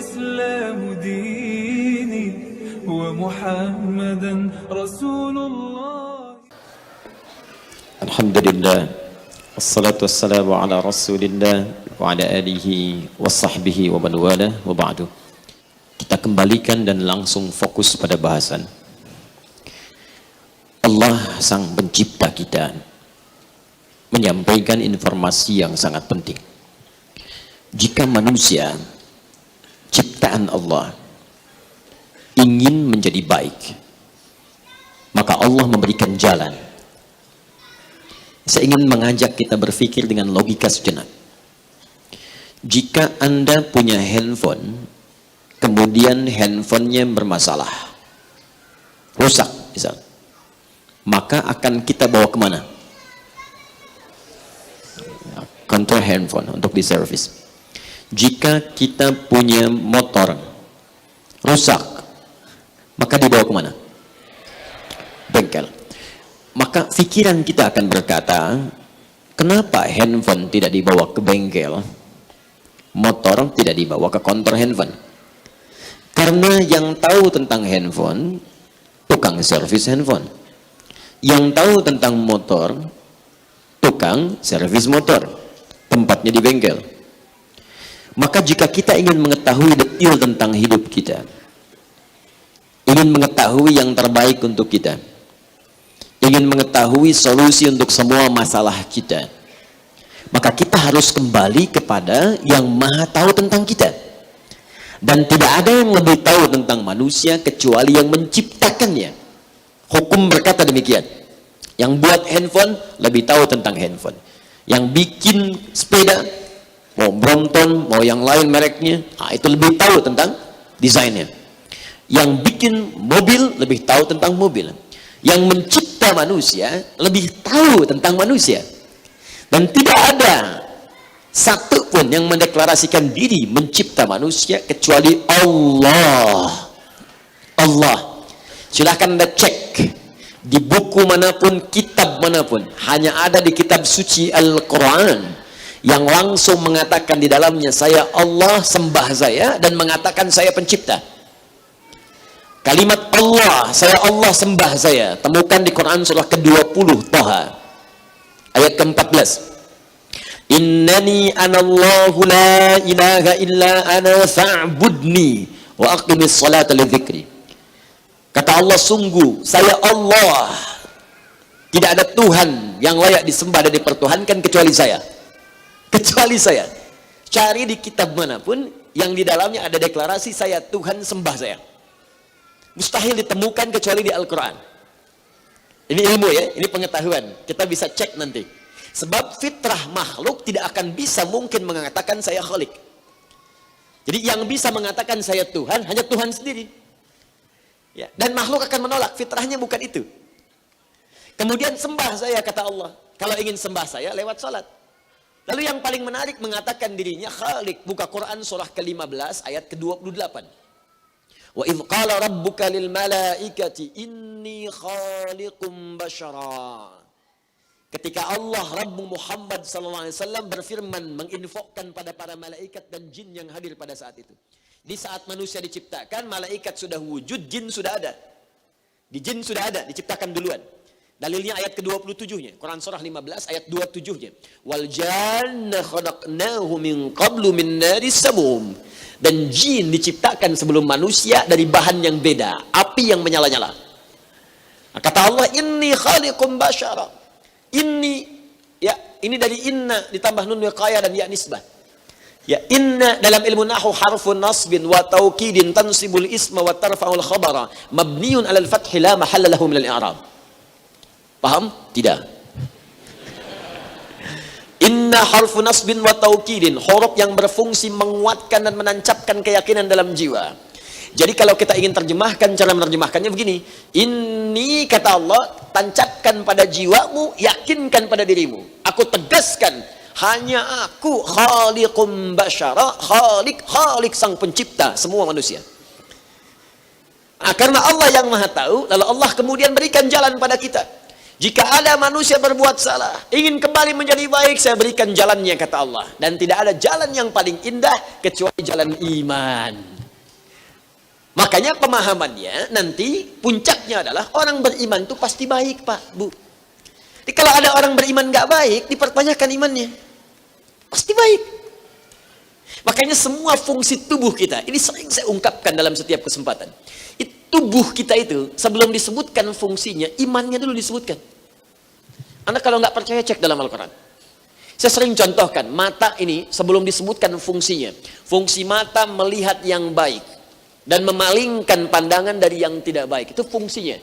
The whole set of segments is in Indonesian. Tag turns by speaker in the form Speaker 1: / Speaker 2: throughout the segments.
Speaker 1: والإسلام ديني ومحمدا رسول الله.
Speaker 2: الحمد لله والصلاة والسلام على رسول الله وعلى آله وصحبه ومن والاه وبعد. Kita kembalikan dan langsung fokus pada bahasan. Allah sang pencipta kita menyampaikan informasi yang sangat penting. Jika manusia ciptaan Allah ingin menjadi baik, maka Allah memberikan jalan. Saya ingin mengajak kita berpikir dengan logika sejenak. Jika Anda punya handphone, kemudian handphonenya bermasalah, rusak misal, maka akan kita bawa kemana? Kontrol handphone untuk diservis. Jika kita punya motor rusak, maka dibawa kemana? Bengkel. Maka pikiran kita akan berkata, kenapa handphone tidak dibawa ke bengkel, motor tidak dibawa ke kontrol handphone? Karena yang tahu tentang handphone, tukang servis handphone. Yang tahu tentang motor, tukang servis motor. Tempatnya di bengkel. Maka jika kita ingin mengetahui detail tentang hidup kita, ingin mengetahui yang terbaik untuk kita, ingin mengetahui solusi untuk semua masalah kita, maka kita harus kembali kepada yang maha tahu tentang kita. Dan tidak ada yang lebih tahu tentang manusia kecuali yang menciptakannya. Hukum berkata demikian. Yang buat handphone lebih tahu tentang handphone. Yang bikin sepeda, mau Brompton, mau yang lain mereknya, itu lebih tahu tentang desainnya. Yang bikin mobil lebih tahu tentang mobil. Yang mencipta manusia lebih tahu tentang manusia. Dan tidak ada satu pun yang mendeklarasikan diri mencipta manusia kecuali Allah. Allah. Silahkan Anda cek di buku manapun, kitab manapun, hanya ada di kitab suci Al-Quran yang langsung mengatakan di dalamnya, saya Allah, sembah saya, dan mengatakan saya pencipta. Kalimat Allah, saya Allah, sembah saya, temukan di Quran surah ke-20 Thaha ayat ke-14. Innani anallahu la ilaha illa ana fa'budni wa aqimis salata lidzikri. Kata Allah, sungguh saya Allah, tidak ada Tuhan yang layak disembah dan dipertuhankan kecuali saya. Kecuali saya. Cari di kitab manapun yang di dalamnya ada deklarasi saya Tuhan, sembah saya. Mustahil ditemukan kecuali di Al-Quran. Ini ilmu ya, ini pengetahuan. Kita bisa cek nanti. Sebab fitrah makhluk tidak akan bisa mungkin mengatakan saya khalik. Jadi yang bisa mengatakan saya Tuhan hanya Tuhan sendiri. Ya, dan makhluk akan menolak, fitrahnya bukan itu. Kemudian sembah saya, kata Allah. Kalau ingin sembah saya lewat salat. Lalu yang paling menarik mengatakan dirinya khalik. Buka Quran surah ke-15 ayat ke-28. Wa idh qala rabbuka lil malaikati inni khaliqum basyara. Ketika Allah Rabbu Muhammad SAW berfirman, menginfokkan pada para malaikat dan jin yang hadir pada saat itu. Di saat manusia diciptakan, malaikat sudah wujud, jin sudah ada. Di jin sudah ada, diciptakan duluan. Dalilnya ayat ke-27-nya, Quran surah 15 ayat 27-nya. Wal janna khalaqnahu min qablu min naris samum. Dan jin diciptakan sebelum manusia dari bahan yang beda, api yang menyala-nyala. Kata Allah, inni khaliqum basyara. Ini ya, ini dari inna ditambah nun wiqayah dan ya nisbah. Ya, inna dalam ilmu nahwu harfun nasbin wa taukidin tansibul isma wa tarfa'ul khabara mabniun 'alal fathi la mahalla lahu min al-i'rab. Paham? Tidak. Inna harfun nasbin wa taukidin, huruf yang berfungsi menguatkan dan menancapkan keyakinan dalam jiwa. Jadi kalau kita ingin terjemahkan, cara menerjemahkannya begini. Ini kata Allah, tancapkan pada jiwamu, yakinkan pada dirimu. Aku tegaskan, hanya aku khaliqum basyara, khalik sang pencipta semua manusia. Karena Allah yang maha tahu, lalu Allah kemudian berikan jalan pada kita. Jika ada manusia berbuat salah, ingin kembali menjadi baik, saya berikan jalannya, kata Allah. Dan tidak ada jalan yang paling indah kecuali jalan iman. Makanya pemahamannya nanti puncaknya adalah orang beriman itu pasti baik, Pak, Bu. Jadi kalau ada orang beriman nggak baik, dipertanyakan imannya. Pasti baik. Makanya semua fungsi tubuh kita, ini sering saya ungkapkan dalam setiap kesempatan. Tubuh kita itu, sebelum disebutkan fungsinya, imannya dulu disebutkan. Anda kalau nggak percaya, cek dalam Al-Quran. Saya sering contohkan, mata ini sebelum disebutkan fungsinya. Fungsi mata melihat yang baik. Dan memalingkan pandangan dari yang tidak baik. Itu fungsinya.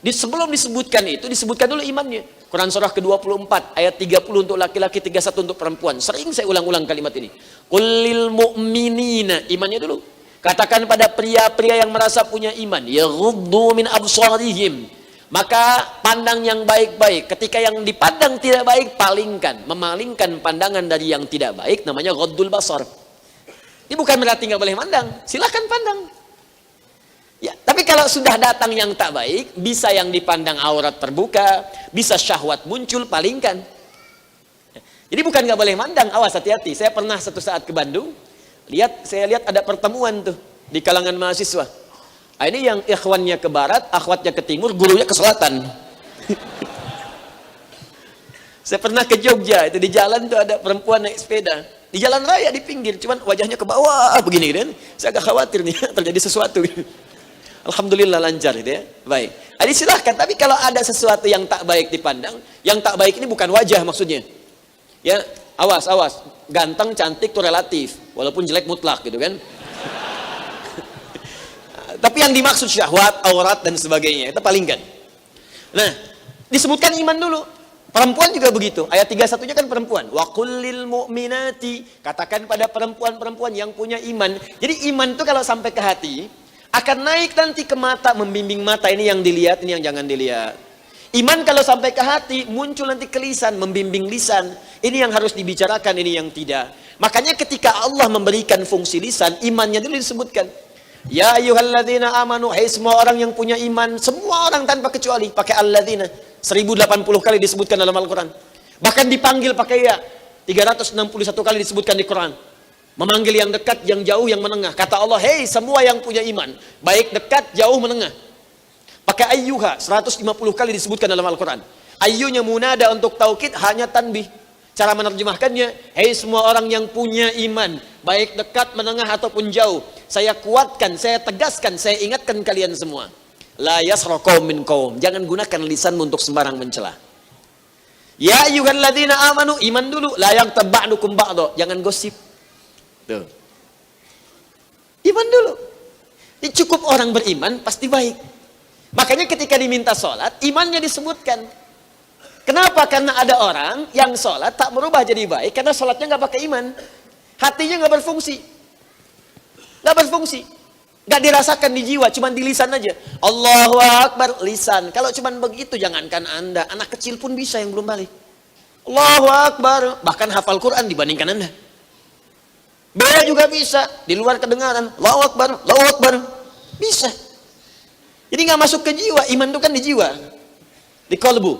Speaker 2: Sebelum disebutkan itu, disebutkan dulu imannya. Quran surah ke-24, ayat 30 untuk laki-laki, 31 untuk perempuan. Sering saya ulang-ulang kalimat ini. Qulil mu'minina, imannya dulu. Katakan pada pria-pria yang merasa punya iman. Yaghuddu min absarihim. Maka pandang yang baik-baik. Ketika yang dipandang tidak baik, palingkan. Memalingkan pandangan dari yang tidak baik, namanya ghaddul basar. Ini bukan berarti nggak boleh mandang, silahkan pandang. Ya, tapi kalau sudah datang yang tak baik, bisa yang dipandang aurat terbuka, bisa syahwat muncul, palingkan. Jadi bukan nggak boleh mandang, awas hati-hati. Saya pernah satu saat ke Bandung, saya lihat ada pertemuan tuh di kalangan mahasiswa. Nah, ini yang ikhwannya ke barat, akhwatnya ke timur, gurunya ke selatan. Saya pernah ke Jogja, itu di jalan tuh ada perempuan naik sepeda. Di jalan raya di pinggir, cuman wajahnya ke bawah begini kan. Saya agak khawatir nih terjadi sesuatu. Alhamdulillah lancar itu ya. Baik. Jadi silahkan, tapi kalau ada sesuatu yang tak baik dipandang, yang tak baik ini bukan wajah maksudnya. Ya, awas. Ganteng, cantik itu relatif, walaupun jelek mutlak gitu kan. Tapi yang dimaksud syahwat, aurat dan sebagainya, itu palingkan. Nah, disebutkan iman dulu. Perempuan juga begitu. Ayat 31-nya kan perempuan. Wa kullil mu'minati. Katakan pada perempuan-perempuan yang punya iman. Jadi iman itu kalau sampai ke hati, akan naik nanti ke mata, membimbing mata. Ini yang dilihat, ini yang jangan dilihat. Iman kalau sampai ke hati, muncul nanti ke lisan, membimbing lisan. Ini yang harus dibicarakan, ini yang tidak. Makanya ketika Allah memberikan fungsi lisan, imannya dulu disebutkan. Ya ayyuhalladzina amanu, hai semua orang yang punya iman, semua orang tanpa kecuali, pakai alladzina. 1080 kali disebutkan dalam Al-Quran. Bahkan dipanggil pakai ya. 361 kali disebutkan di Quran. Memanggil yang dekat, yang jauh, yang menengah. Kata Allah, hei semua yang punya iman. Baik dekat, jauh, menengah. Pakai ayyuha, 150 kali disebutkan dalam Al-Quran. Ayyunya munada untuk taukid, hanya tanbih. Cara menerjemahkannya, hei semua orang yang punya iman. Baik dekat, menengah, ataupun jauh. Saya kuatkan, saya tegaskan, saya ingatkan kalian semua. La yasra qaum min qaum. Jangan gunakan lisanmu untuk sembarang mencela. Ya ayyuhalladzina amanu, iman dulu. La yaghtab ba'dukum ba'dha. Jangan gosip. Tuh. Iman dulu. Ini cukup orang beriman pasti baik. Makanya ketika diminta sholat, imannya disebutkan. Kenapa? Karena ada orang yang sholat tak berubah jadi baik karena sholatnya nggak pakai iman. Hatinya nggak berfungsi. Nggak berfungsi. Gak dirasakan di jiwa, cuman di lisan aja. Allahu Akbar, lisan. Kalau cuman begitu, jangankan Anda, anak kecil pun bisa yang belum balik. Allahu Akbar, bahkan hafal Quran dibandingkan Anda. Beda juga bisa, di luar kedengaran. Allahu Akbar, Allahu Akbar. Bisa. Jadi gak masuk ke jiwa, iman itu kan di jiwa. Di kolbu.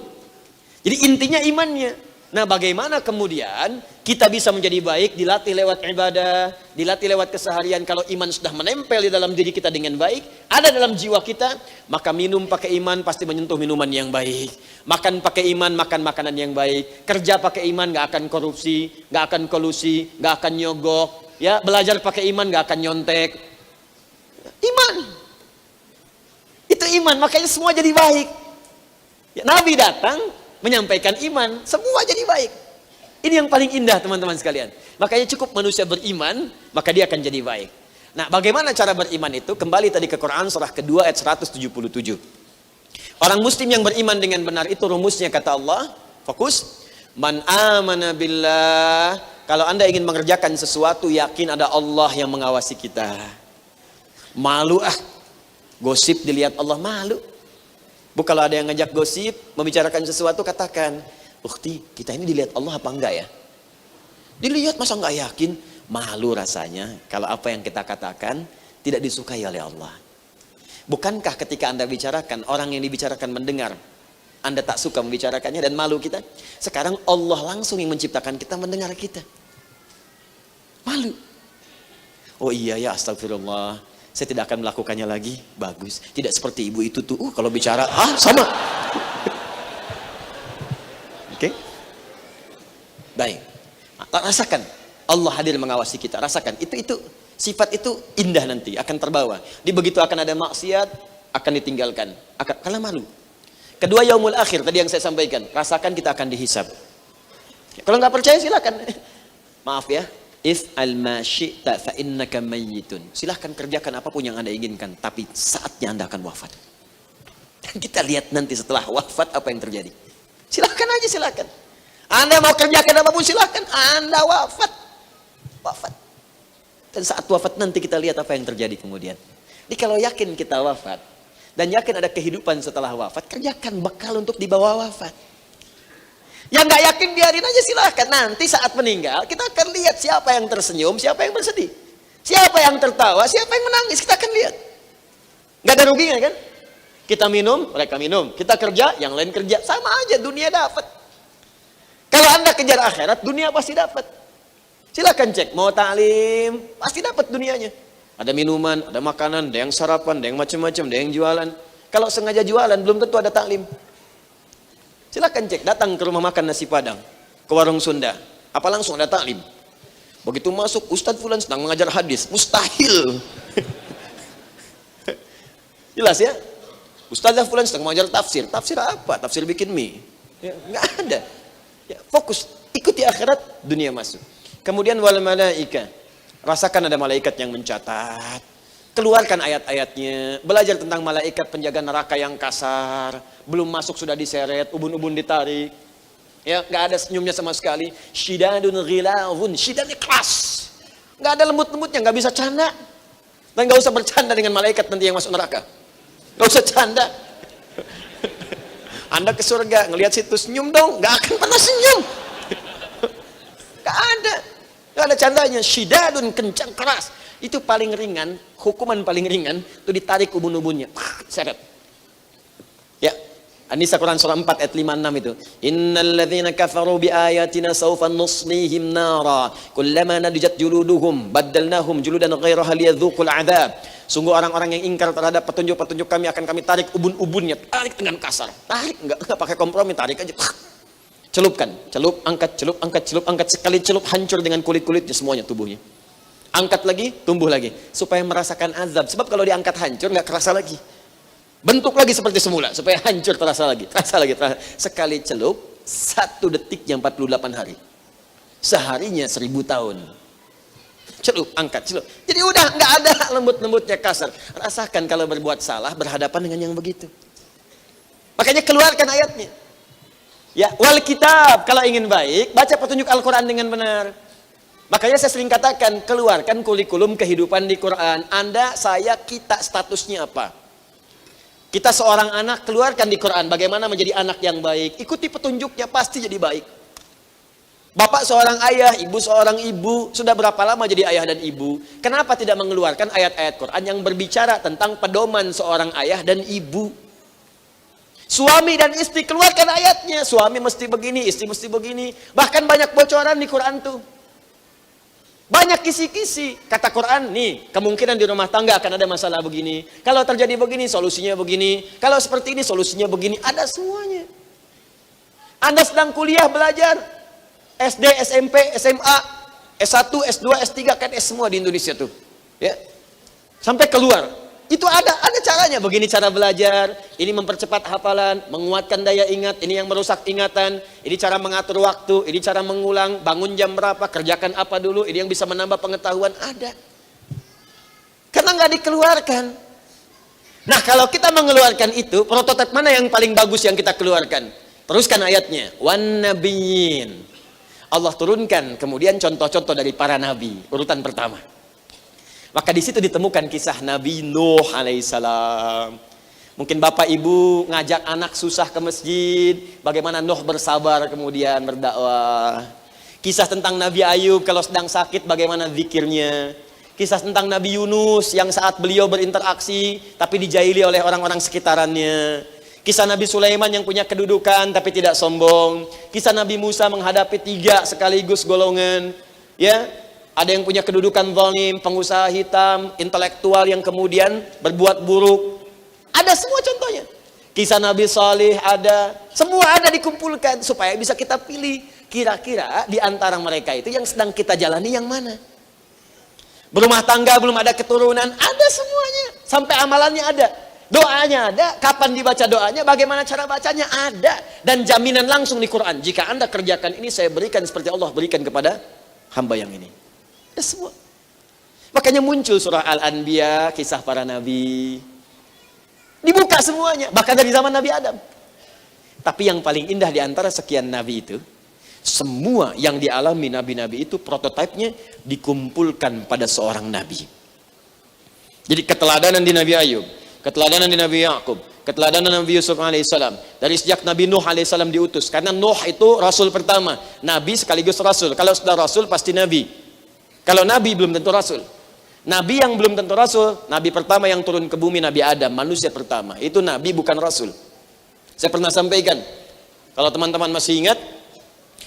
Speaker 2: Jadi intinya imannya. Nah, bagaimana kemudian kita bisa menjadi baik, dilatih lewat ibadah, dilatih lewat keseharian. Kalau iman sudah menempel di dalam diri kita dengan baik, ada dalam jiwa kita, maka minum pakai iman pasti menyentuh minuman yang baik. Makan pakai iman, makan makanan yang baik. Kerja pakai iman, gak akan korupsi, gak akan kolusi, gak akan nyogok. Ya, belajar pakai iman, gak akan nyontek. Iman. Itu iman, makanya semua jadi baik. Ya, Nabi datang menyampaikan iman, semua jadi baik. Ini yang paling indah teman-teman sekalian. Makanya cukup manusia beriman, maka dia akan jadi baik. Nah, bagaimana cara beriman itu? Kembali tadi ke Quran surah kedua ayat 177. Orang muslim yang beriman dengan benar itu rumusnya kata Allah, fokus. Man amana billah. Kalau Anda ingin mengerjakan sesuatu, yakin ada Allah yang mengawasi kita. Malu gosip dilihat Allah, malu. Bu, kalau ada yang ngajak gosip, membicarakan sesuatu, katakan, Ukti, kita ini dilihat Allah apa enggak ya? Dilihat, masa enggak yakin? Malu rasanya kalau apa yang kita katakan tidak disukai oleh Allah. Bukankah ketika Anda bicarakan, orang yang dibicarakan mendengar, Anda tak suka membicarakannya dan malu kita? Sekarang Allah langsung yang menciptakan kita mendengar kita. Malu. Oh iya ya, astagfirullah. Saya tidak akan melakukannya lagi. Bagus. Tidak seperti ibu itu tuh. Kalau bicara, sama. Oke? Baik. Rasakan. Allah hadir mengawasi kita. Rasakan. Itu sifat itu indah nanti. Akan terbawa. Di begitu akan ada maksiat, akan ditinggalkan. Karena malu. Kedua, yaumul akhir. Tadi yang saya sampaikan. Rasakan kita akan dihisab. Kalau nggak percaya silakan. Maaf ya. If'al ma syi'ta fa innaka mayyitun. Silahkan kerjakan apapun yang Anda inginkan, tapi saatnya Anda akan wafat. Dan kita lihat nanti setelah wafat apa yang terjadi. Silahkan aja, silahkan. Anda mau kerjakan apapun silahkan, Anda wafat. Wafat. Dan saat wafat nanti kita lihat apa yang terjadi kemudian. Jadi kalau yakin kita wafat dan yakin ada kehidupan setelah wafat, kerjakan bekal untuk dibawa wafat. Yang nggak yakin biarin aja, silahkan. Nanti saat meninggal kita akan lihat siapa yang tersenyum, siapa yang bersedih, siapa yang tertawa, siapa yang menangis. Kita akan lihat. Nggak ada ruginya kan? Kita minum, mereka minum. Kita kerja, yang lain kerja. Sama aja, dunia dapat. Kalau Anda kejar akhirat, dunia pasti dapat. Silahkan cek, mau taklim, pasti dapat dunianya. Ada minuman, ada makanan, ada yang sarapan, ada yang macam-macam, ada yang jualan. Kalau sengaja jualan, belum tentu ada taklim. Silahkan cek, datang ke rumah makan nasi Padang, ke warung Sunda, apa langsung ada taklim. Begitu masuk, Ustadz Fulan sedang mengajar hadis, mustahil. Jelas ya? Ustadz Fulan sedang mengajar tafsir, tafsir apa? Tafsir bikin mie. Ya, nggak ada. Ya, fokus, ikuti akhirat, dunia masuk. Kemudian wal malaika, rasakan ada malaikat yang mencatat. Keluarkan ayat-ayatnya, belajar tentang malaikat penjaga neraka yang kasar, belum masuk sudah diseret, ubun-ubun ditarik, ya nggak ada senyumnya sama sekali. Syidadun ghilazun, syidadnya keras, nggak ada lembut-lembutnya, nggak bisa canda, dan nggak usah bercanda dengan malaikat nanti yang masuk neraka, nggak usah canda. Anda ke surga ngelihat situ senyum dong, nggak akan pernah senyum, nggak ada candanya. Syidadun, kencang keras. Itu paling ringan, hukuman paling ringan itu ditarik ubun-ubunnya, seret. Ya, An-Nisa Quran surah 4 ayat 56 itu. Innal ladzina kafaru bi ayatina sawfa nuslihim nara kullama nadijat juluduhum baddalnahum juludan ghairaha liyadzuqul adzab. Sungguh orang-orang yang ingkar terhadap petunjuk-petunjuk kami akan kami tarik ubun-ubunnya, tarik dengan kasar. Tarik enggak pakai kompromi, tarik aja. Celupkan, celup, angkat, celup, angkat, celup, angkat, sekali celup hancur dengan kulit-kulitnya semuanya tubuhnya. Angkat lagi, tumbuh lagi, supaya merasakan azab. Sebab kalau diangkat hancur, nggak kerasa lagi. Bentuk lagi seperti semula, supaya hancur terasa lagi. Sekali celup, 1 detiknya 48 hari. Seharinya 1000 tahun. Celup, angkat, celup. Jadi udah nggak ada lembut-lembutnya, kasar. Rasakan kalau berbuat salah, berhadapan dengan yang begitu. Makanya keluarkan ayatnya. Ya, wal kitab, kalau ingin baik, baca petunjuk Al-Quran dengan benar. Makanya saya sering katakan, keluarkan kurikulum kehidupan di Quran. Anda, saya, kita statusnya apa? Kita seorang anak, keluarkan di Quran bagaimana menjadi anak yang baik. Ikuti petunjuknya, pasti jadi baik. Bapak seorang ayah, ibu seorang ibu, sudah berapa lama jadi ayah dan ibu? Kenapa tidak mengeluarkan ayat-ayat Quran yang berbicara tentang pedoman seorang ayah dan ibu? Suami dan istri, keluarkan ayatnya. Suami mesti begini, istri mesti begini. Bahkan banyak bocoran di Quran tuh. Banyak kisi-kisi. Kata Quran, nih, kemungkinan di rumah tangga akan ada masalah begini. Kalau terjadi begini, solusinya begini. Kalau seperti ini, solusinya begini. Ada semuanya. Anda sedang kuliah belajar. SD, SMP, SMA, S1, S2, S3, kan S semua di Indonesia tuh. Ya. Sampai keluar. Itu ada caranya. Begini cara belajar, ini mempercepat hafalan, menguatkan daya ingat, ini yang merusak ingatan, ini cara mengatur waktu, ini cara mengulang, bangun jam berapa, kerjakan apa dulu, ini yang bisa menambah pengetahuan, ada. Karena nggak dikeluarkan. Nah, kalau kita mengeluarkan itu, prototipe mana yang paling bagus yang kita keluarkan? Teruskan ayatnya. Wan nabiyyin. Allah turunkan kemudian contoh-contoh dari para nabi, urutan pertama. Maka di situ ditemukan kisah Nabi Nuh alaihissalam. Mungkin bapak ibu ngajak anak susah ke masjid, bagaimana Nuh bersabar kemudian berdakwah. Kisah tentang Nabi Ayub kalau sedang sakit, bagaimana zikirnya. Kisah tentang Nabi Yunus yang saat beliau berinteraksi tapi dijaili oleh orang-orang sekitarannya. Kisah Nabi Sulaiman yang punya kedudukan tapi tidak sombong. Kisah Nabi Musa menghadapi 3 sekaligus golongan. Ya. Ada yang punya kedudukan zalim, pengusaha hitam, intelektual yang kemudian berbuat buruk. Ada semua contohnya. Kisah Nabi Saleh ada, semua ada dikumpulkan supaya bisa kita pilih. Kira-kira di antara mereka itu yang sedang kita jalani yang mana? Berumah tangga belum ada keturunan, ada semuanya. Sampai amalannya ada. Doanya ada, kapan dibaca doanya, bagaimana cara bacanya ada. Dan jaminan langsung di Quran. Jika Anda kerjakan ini, saya berikan seperti Allah berikan kepada hamba yang ini. Ada semua. Makanya muncul surah Al-Anbiya, kisah para nabi. Dibuka semuanya, bahkan dari zaman Nabi Adam. Tapi yang paling indah di antara sekian nabi itu, semua yang dialami nabi-nabi itu prototipenya dikumpulkan pada seorang nabi. Jadi keteladanan di Nabi Ayub, keteladanan di Nabi Yakub, keteladanan Nabi Yusuf alaihissalam. Dari sejak Nabi Nuh alaihissalam diutus. Karena Nuh itu rasul pertama, nabi sekaligus rasul. Kalau sudah rasul pasti nabi. Kalau nabi belum tentu rasul. Nabi yang belum tentu rasul, nabi pertama yang turun ke bumi Nabi Adam, manusia pertama. Itu nabi bukan rasul. Saya pernah sampaikan, kalau teman-teman masih ingat,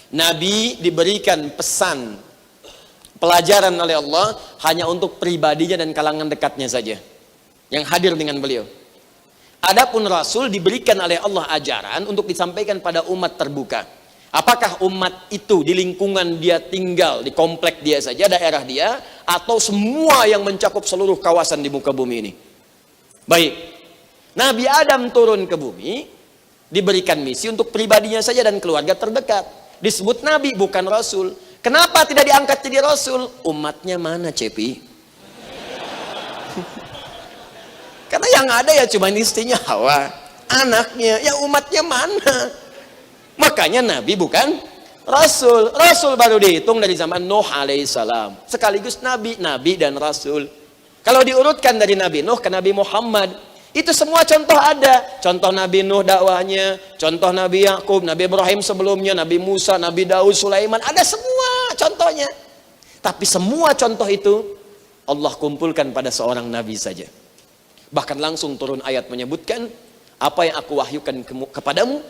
Speaker 2: nabi diberikan pesan, pelajaran oleh Allah hanya untuk pribadinya dan kalangan dekatnya saja yang hadir dengan beliau. Adapun rasul diberikan oleh Allah ajaran untuk disampaikan pada umat terbuka. Apakah umat itu di lingkungan dia tinggal, di komplek dia saja, daerah dia, atau semua yang mencakup seluruh kawasan di muka bumi ini? Baik, Nabi Adam turun ke bumi, diberikan misi untuk pribadinya saja dan keluarga terdekat. Disebut Nabi, bukan Rasul. Kenapa tidak diangkat jadi Rasul? Umatnya mana, Cepi? Karena yang ada ya cuma istrinya Hawa, anaknya, ya umatnya mana? Makanya Nabi bukan Rasul. Rasul baru dihitung dari zaman Nuh alaihissalam. Sekaligus Nabi, Nabi dan Rasul. Kalau diurutkan dari Nabi Nuh ke Nabi Muhammad, itu semua contoh ada. Contoh Nabi Nuh dakwahnya, contoh Nabi Yakub, Nabi Ibrahim sebelumnya, Nabi Musa, Nabi Daud, Sulaiman, ada semua contohnya. Tapi semua contoh itu Allah kumpulkan pada seorang Nabi saja. Bahkan langsung turun ayat menyebutkan, apa yang aku wahyukan kepadamu,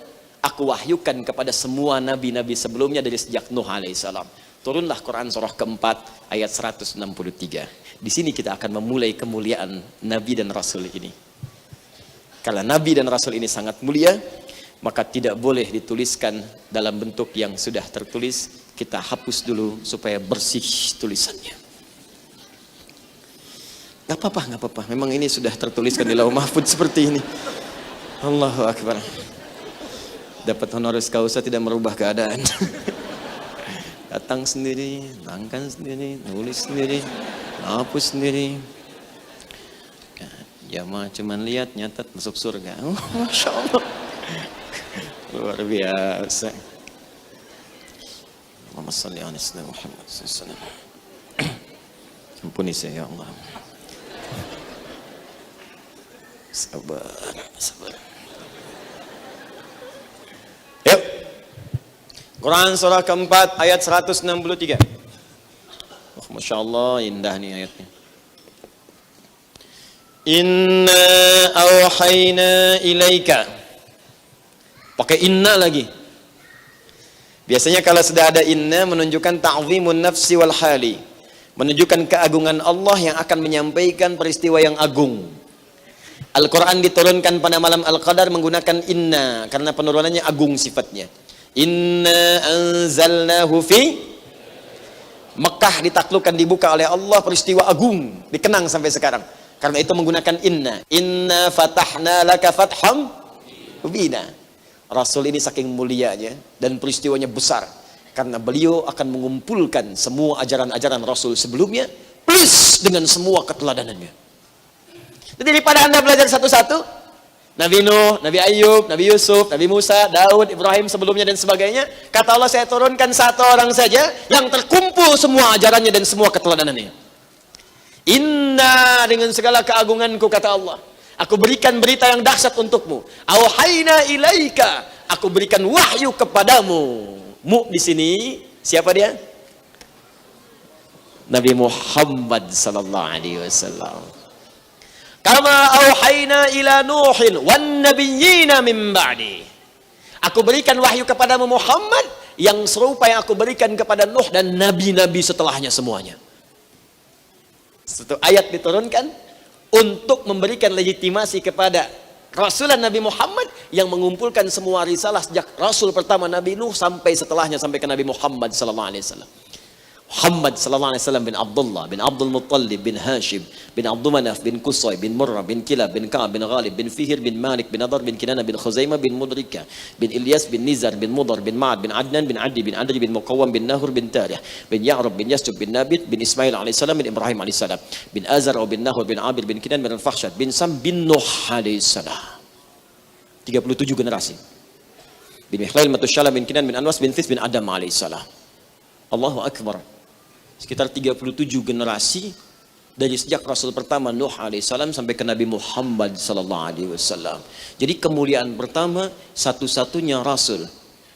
Speaker 2: aku wahyukan kepada semua nabi-nabi sebelumnya dari sejak Nuh alaihissalam. Turunlah Quran surah keempat ayat 163. Di sini kita akan memulai kemuliaan nabi dan rasul ini. Kalau nabi dan rasul ini sangat mulia, maka tidak boleh dituliskan dalam bentuk yang sudah tertulis. Kita hapus dulu supaya bersih tulisannya. Gak apa-apa. Memang ini sudah tertuliskan di Lauh Mahfuz seperti ini. Allahu Akbar. Dapat honoris causa tidak merubah keadaan. Datang sendiri, langkan sendiri, nulis sendiri, hapus sendiri. Ya mah cuman lihat, nyatat, masuk surga. Oh, Masya Allah. Luar biasa. Allahumma salli ala sayyidina Muhammad sallallahu alaihi wasallam. Ampuni saya ya Allah. Sabar. Yuk. Quran surah keempat ayat 163. Oh, Masya Allah, indah nih ayatnya. Inna awhayna ilaika. Pakai inna lagi. Biasanya kalau sudah ada inna menunjukkan ta'zimun nafsi wal hali. Menunjukkan keagungan Allah yang akan menyampaikan peristiwa yang agung. Al-Quran diturunkan pada malam Al-Qadar menggunakan inna karena penurunannya agung sifatnya. Inna anzalnahu fi Mekah ditaklukkan, dibuka oleh Allah, peristiwa agung dikenang sampai sekarang. Karena itu menggunakan inna. Inna fatahna laka fatham mubina. Rasul ini saking mulianya dan peristiwanya besar karena beliau akan mengumpulkan semua ajaran-ajaran Rasul sebelumnya plus dengan semua keteladanannya. Jadi daripada Anda belajar satu-satu, Nabi Nuh, Nabi Ayub, Nabi Yusuf, Nabi Musa, Daud, Ibrahim sebelumnya dan sebagainya, kata Allah, saya turunkan satu orang saja yang terkumpul semua ajarannya dan semua keteladanannya. Inna, dengan segala keagunganku, kata Allah, aku berikan berita yang dahsyat untukmu. Auhayna ilaika, aku berikan wahyu kepadamu. Mu di sini siapa dia? Nabi Muhammad sallallahu alaihi wasallam. Kama auhayna ila Nuhin wan nabiyyina min ba'di. Aku berikan wahyu kepadamu Muhammad yang serupa yang aku berikan kepada Nuh dan nabi-nabi setelahnya semuanya. Satu ayat diturunkan untuk memberikan legitimasi kepada Rasulan Nabi Muhammad yang mengumpulkan semua risalah sejak Rasul pertama Nabi Nuh sampai setelahnya sampai ke Nabi Muhammad sallallahu alaihi wasallam. Muhammad sallallahu alaihi wasallam bin Abdullah bin Abdul Muttalib bin Hashim bin Abdul Manaf bin Qusay bin Murrah bin Kilab bin Ka'ab bin Ghalib bin Fihr bin Malik bin Nadar bin Kinana bin Khuzaimah bin Mudrika bin Ilyas bin Nizar bin Mudar bin Ma'ad bin Adnan bin Adi bin Adri bin Muqawwam bin Nahur bin Tarih bin Ya'rub bin Yasjub bin Nabit bin Ismail alaihissalam bin Ibrahim alaihissalam bin Azar bin Nahur bin Abir bin Kinan bin Al-Fakhshad bin Sam bin Nuh alaihissalam. 37 generasi. Bin Mikhlail Matusyala bin Kinan bin Anwas bin This bin Adam alaihissalam. Allahu Akbar. Sekitar 37 generasi dari sejak Rasul pertama Nuh alaihissalam sampai ke Nabi Muhammad sallallahu alaihi wasallam. Jadi kemuliaan pertama, satu-satunya Rasul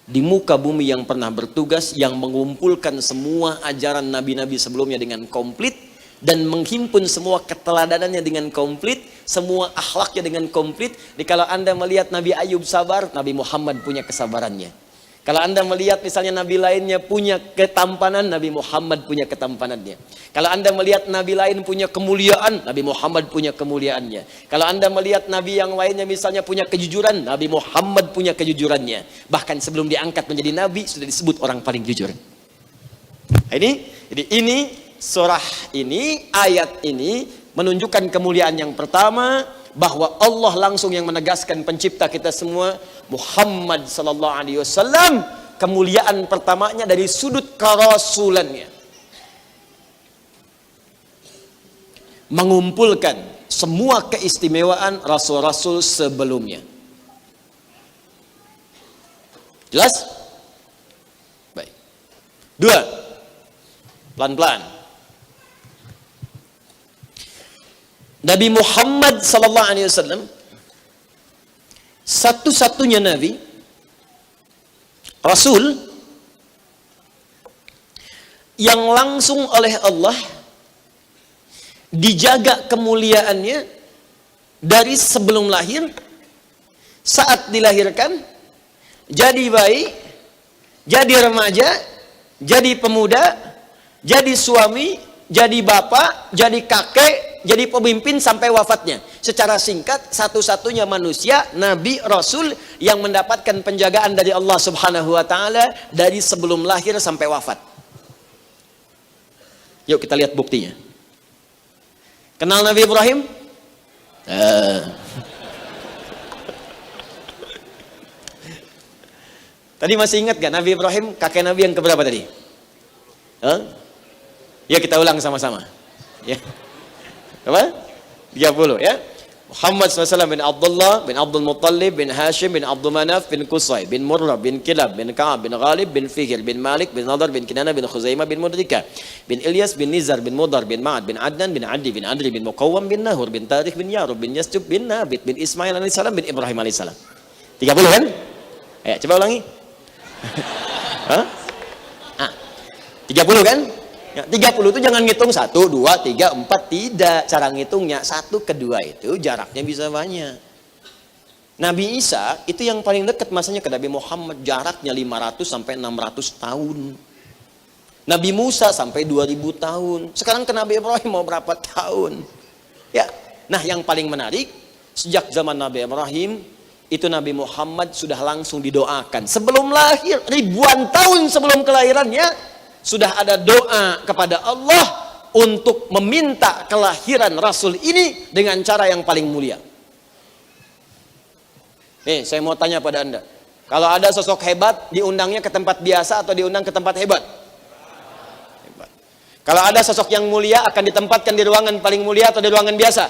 Speaker 2: di muka bumi yang pernah bertugas yang mengumpulkan semua ajaran nabi-nabi sebelumnya dengan komplit dan menghimpun semua keteladanannya dengan komplit, semua akhlaknya dengan komplit. Jadi kalau Anda melihat Nabi Ayub sabar, Nabi Muhammad punya kesabarannya. Kalau Anda melihat misalnya Nabi lainnya punya ketampanan, Nabi Muhammad punya ketampanannya. Kalau Anda melihat Nabi lain punya kemuliaan, Nabi Muhammad punya kemuliaannya. Kalau Anda melihat Nabi yang lainnya misalnya punya kejujuran, Nabi Muhammad punya kejujurannya. Bahkan sebelum diangkat menjadi Nabi, sudah disebut orang paling jujur. Jadi ini surah ini, ayat ini menunjukkan kemuliaan yang pertama, bahwa Allah langsung yang menegaskan pencipta kita semua Muhammad sallallahu alaihi wasallam, kemuliaan pertamanya dari sudut kerasulannya, mengumpulkan semua keistimewaan rasul-rasul sebelumnya. Jelas? Baik. 2. Pelan-pelan. Nabi Muhammad sallallahu alaihi wasallam satu-satunya nabi, rasul yang langsung oleh Allah dijaga kemuliaannya dari sebelum lahir, saat dilahirkan, jadi bayi, jadi remaja, jadi pemuda, jadi suami, jadi bapak, jadi kakek, jadi pemimpin sampai wafatnya. Secara singkat, satu-satunya manusia, nabi, rasul yang mendapatkan penjagaan dari Allah Subhanahu wa taala dari sebelum lahir sampai wafat. Yuk kita lihat buktinya. Kenal Nabi Ibrahim? Tadi masih ingat gak Nabi Ibrahim kakek Nabi yang keberapa tadi? Ya kita ulang sama-sama. Ya. Apa? 30 ya. Muhammad SAW bin Abdullah bin Abdul Muttalib bin Hashim bin Abdul Manaf bin Qusay bin Murrah bin Kilab bin Ka'ab bin Ghalib bin Fihr bin Malik bin Nadar bin Kinana bin Khuzaimah bin Mudrika bin Ilyas bin Nizar bin Mudar bin Ma'ad bin Adnan bin Adi bin Adri bin Muqawwam bin Nahur bin Tarih bin Ya'rub bin Yasjub bin Nabit bin Ismail alaihissalam bin Ibrahim alaihissalam. 30 kan? Ayo coba ulangi. 30 kan? Ya, 30 itu jangan ngitung 1, 2, 3, 4, tidak. Cara ngitungnya 1 ke 2 itu jaraknya bisa banyak. Nabi Isa itu yang paling dekat masanya ke Nabi Muhammad, jaraknya 500 sampai 600 tahun. Nabi Musa sampai 2000 tahun. Sekarang ke Nabi Ibrahim mau berapa tahun? Ya. Nah, yang paling menarik, sejak zaman Nabi Ibrahim itu Nabi Muhammad sudah langsung didoakan. Sebelum lahir, ribuan tahun sebelum kelahirannya, sudah ada doa kepada Allah untuk meminta kelahiran Rasul ini dengan cara yang paling mulia. Nih, saya mau tanya pada Anda. Kalau ada sosok hebat, diundangnya ke tempat biasa atau diundang ke tempat hebat? Hebat. Kalau ada sosok yang mulia, akan ditempatkan di ruangan paling mulia atau di ruangan biasa?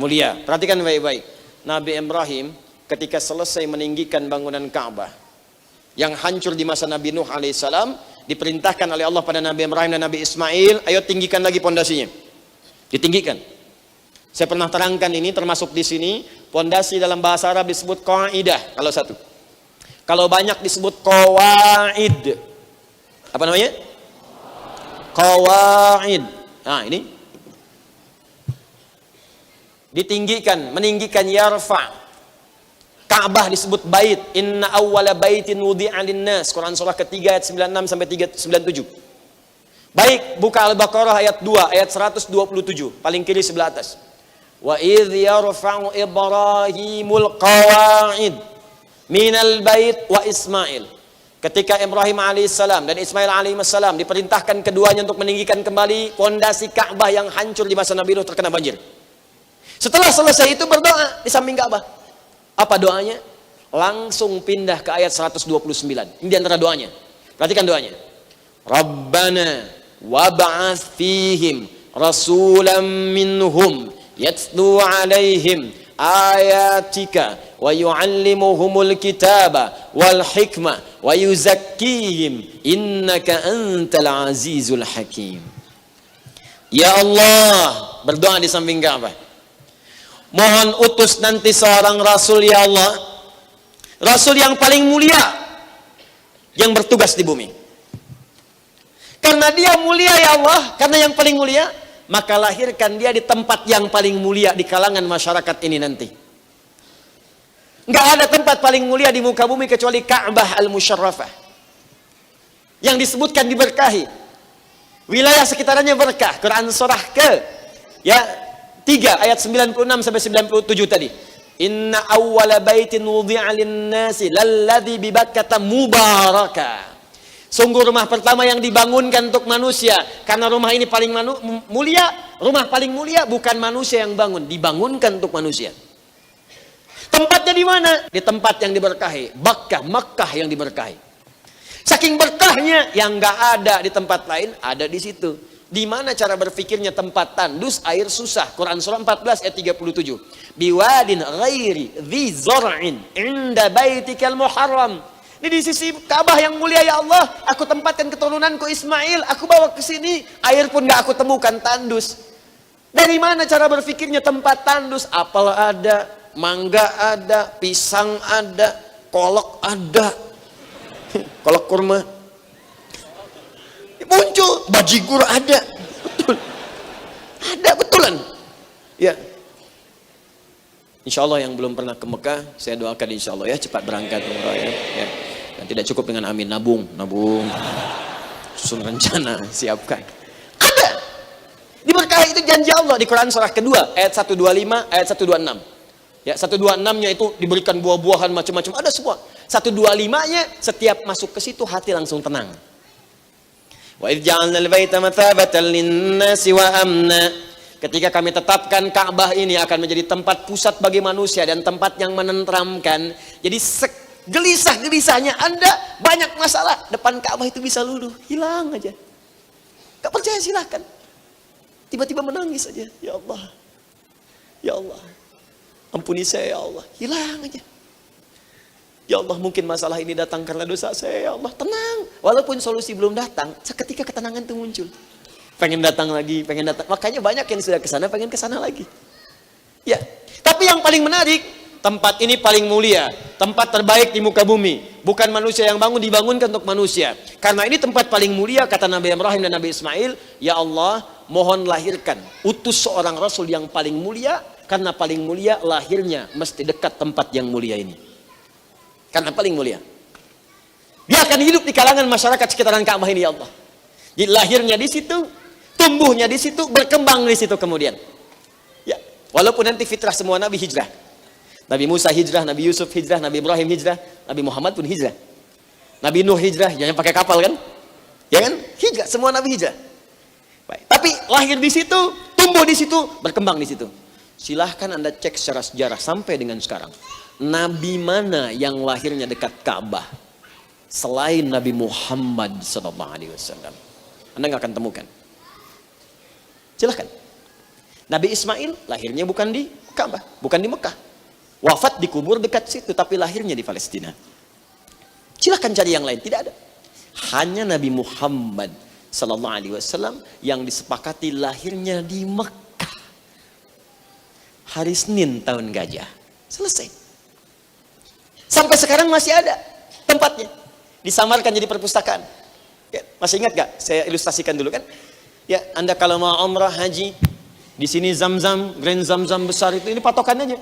Speaker 2: Mulia. Perhatikan baik-baik. Nabi Ibrahim ketika selesai meninggikan bangunan Ka'bah yang hancur di masa Nabi Nuh alaihissalam, diperintahkan oleh Allah pada Nabi Ibrahim dan Nabi Ismail, ayo tinggikan lagi pondasinya. Ditinggikan. Saya pernah terangkan ini, termasuk di sini, pondasi dalam bahasa Arab disebut qaidah kalau satu. Kalau banyak disebut qawaid. Apa namanya? Qawaid. Nah, ini ditinggikan, meninggikan, yarfa. Ka'bah disebut bait. Inna awwala baitin wudi'a lin-nas. Quran surah ketiga ayat 96 sampai 97. Baik, buka Al-Baqarah ayat 2, ayat 127, paling kiri sebelah atas. Wa idh yarfa'u Ibrahimul qawa'id minal bait wa Ismail. Ketika Ibrahim alaihissalam dan Ismail alaihissalam diperintahkan keduanya untuk meninggikan kembali pondasi Ka'bah yang hancur di masa Nabi Nuh terkena banjir. Setelah selesai itu berdoa di samping Ka'bah. Apa doanya? Langsung pindah ke ayat 129. Ini di antara doanya. Perhatikan doanya. Rabbana wab'ats fihim rasulan minhum yatlu alaihim ayatika wa yu'allimuhumul kitaba wal hikmah wa yuzakkihim innaka antal azizul hakim. Ya Allah, berdoa di samping Ka'bah. Mohon utus nanti seorang rasul ya Allah, rasul yang paling mulia yang bertugas di bumi. Karena dia mulia ya Allah, karena yang paling mulia, maka lahirkan dia di tempat yang paling mulia di kalangan masyarakat ini nanti. Enggak ada tempat paling mulia di muka bumi kecuali Ka'bah al-Musyarrafah. Yang disebutkan diberkahi. Wilayah sekitarnya berkah. Quran surah ke 3 ayat 96 sampai 97 tadi. Inna awwala baitin wudi'a lin-nasi lalladzi bi Bakkah mubaraka. Sungguh rumah pertama yang dibangunkan untuk manusia. Karena rumah ini paling mulia. Rumah paling mulia bukan manusia yang bangun. Dibangunkan untuk manusia. Tempatnya di mana? Di tempat yang diberkahi. Bakkah, Makkah yang diberkahi. Saking berkahnya yang nggak ada di tempat lain, ada di situ. Di mana cara berpikirnya tempat tandus, air susah. Quran surah 14 ayat 37. Biwadin ghairi dzi zar'in inda baitikal muharram. Ini di sisi Ka'bah yang mulia ya Allah. Aku tempatkan keturunanku Ismail. Aku bawa ke sini. Air pun gak aku temukan, tandus. Dari mana cara berpikirnya tempat tandus? Apel ada, mangga ada, pisang ada, kolak ada. Kolak kurma. Muncul, bajigur ada. Betul. Ada, betulan. Ya. Insya Allah yang belum pernah ke Mekah, saya doakan insya Allah ya cepat berangkat umrah ya. Dan tidak cukup dengan amin, nabung, susun rencana, siapkan. Ada. Diberkahi itu janji Allah di Quran surah kedua ayat 125, ayat 126. Ya, 126-nya itu diberikan buah-buahan macam-macam, ada semua. 125-nya setiap masuk ke situ hati langsung tenang. Wa idz ja'alnal baita matsabatan lin-nasi wa amna. Ketika kami tetapkan Ka'bah ini akan menjadi tempat pusat bagi manusia dan tempat yang menenteramkan. Jadi gelisah-gelisahnya Anda banyak masalah, depan Ka'bah itu bisa luluh, hilang aja. Gak percaya silahkan. Tiba-tiba menangis aja, ya Allah. Ya Allah. Ampuni saya ya Allah, hilang aja. Ya Allah, mungkin masalah ini datang karena dosa saya ya Allah. Tenang, walaupun solusi belum datang, seketika ketenangan itu muncul. Pengen datang lagi, pengen datang. Makanya banyak yang sudah kesana, pengen kesana lagi. Ya, tapi yang paling menarik, tempat ini paling mulia, tempat terbaik di muka bumi. Bukan manusia yang bangun, dibangunkan untuk manusia. Karena ini tempat paling mulia, kata Nabi Ibrahim dan Nabi Ismail, ya Allah, mohon lahirkan, utus seorang Rasul yang paling mulia, karena paling mulia lahirnya mesti dekat tempat yang mulia ini. Karena paling mulia. Dia akan hidup di kalangan masyarakat sekitaran Ka'bah ini ya Allah. Jadi lahirnya di situ, tumbuhnya di situ, berkembang di situ kemudian. Ya, walaupun nanti fitrah semua Nabi hijrah. Nabi Musa hijrah, Nabi Yusuf hijrah, Nabi Ibrahim hijrah, Nabi Muhammad pun hijrah. Nabi Nuh hijrah, jangan pakai kapal kan? Ya kan? Hijrah, semua Nabi hijrah. Baik. Tapi lahir di situ, tumbuh di situ, berkembang di situ. Silahkan Anda cek secara sejarah sampai dengan sekarang. Nabi mana yang lahirnya dekat Ka'bah selain Nabi Muhammad SAW? Anda nggak akan temukan. Silahkan. Nabi Ismail lahirnya bukan di Ka'bah, bukan di Mekah. Wafat dikubur dekat situ, tapi lahirnya di Palestina. Silahkan cari yang lain, tidak ada. Hanya Nabi Muhammad SAW yang disepakati lahirnya di Mekah. Hari Senin tahun gajah. Selesai. Sampai sekarang masih ada tempatnya. Disamarkan jadi perpustakaan. Ya, masih ingat gak? Saya ilustrasikan dulu kan. Ya, Anda kalau mau umrah haji, di sini Zam-Zam, Grand Zam-Zam besar itu, ini patokannya aja.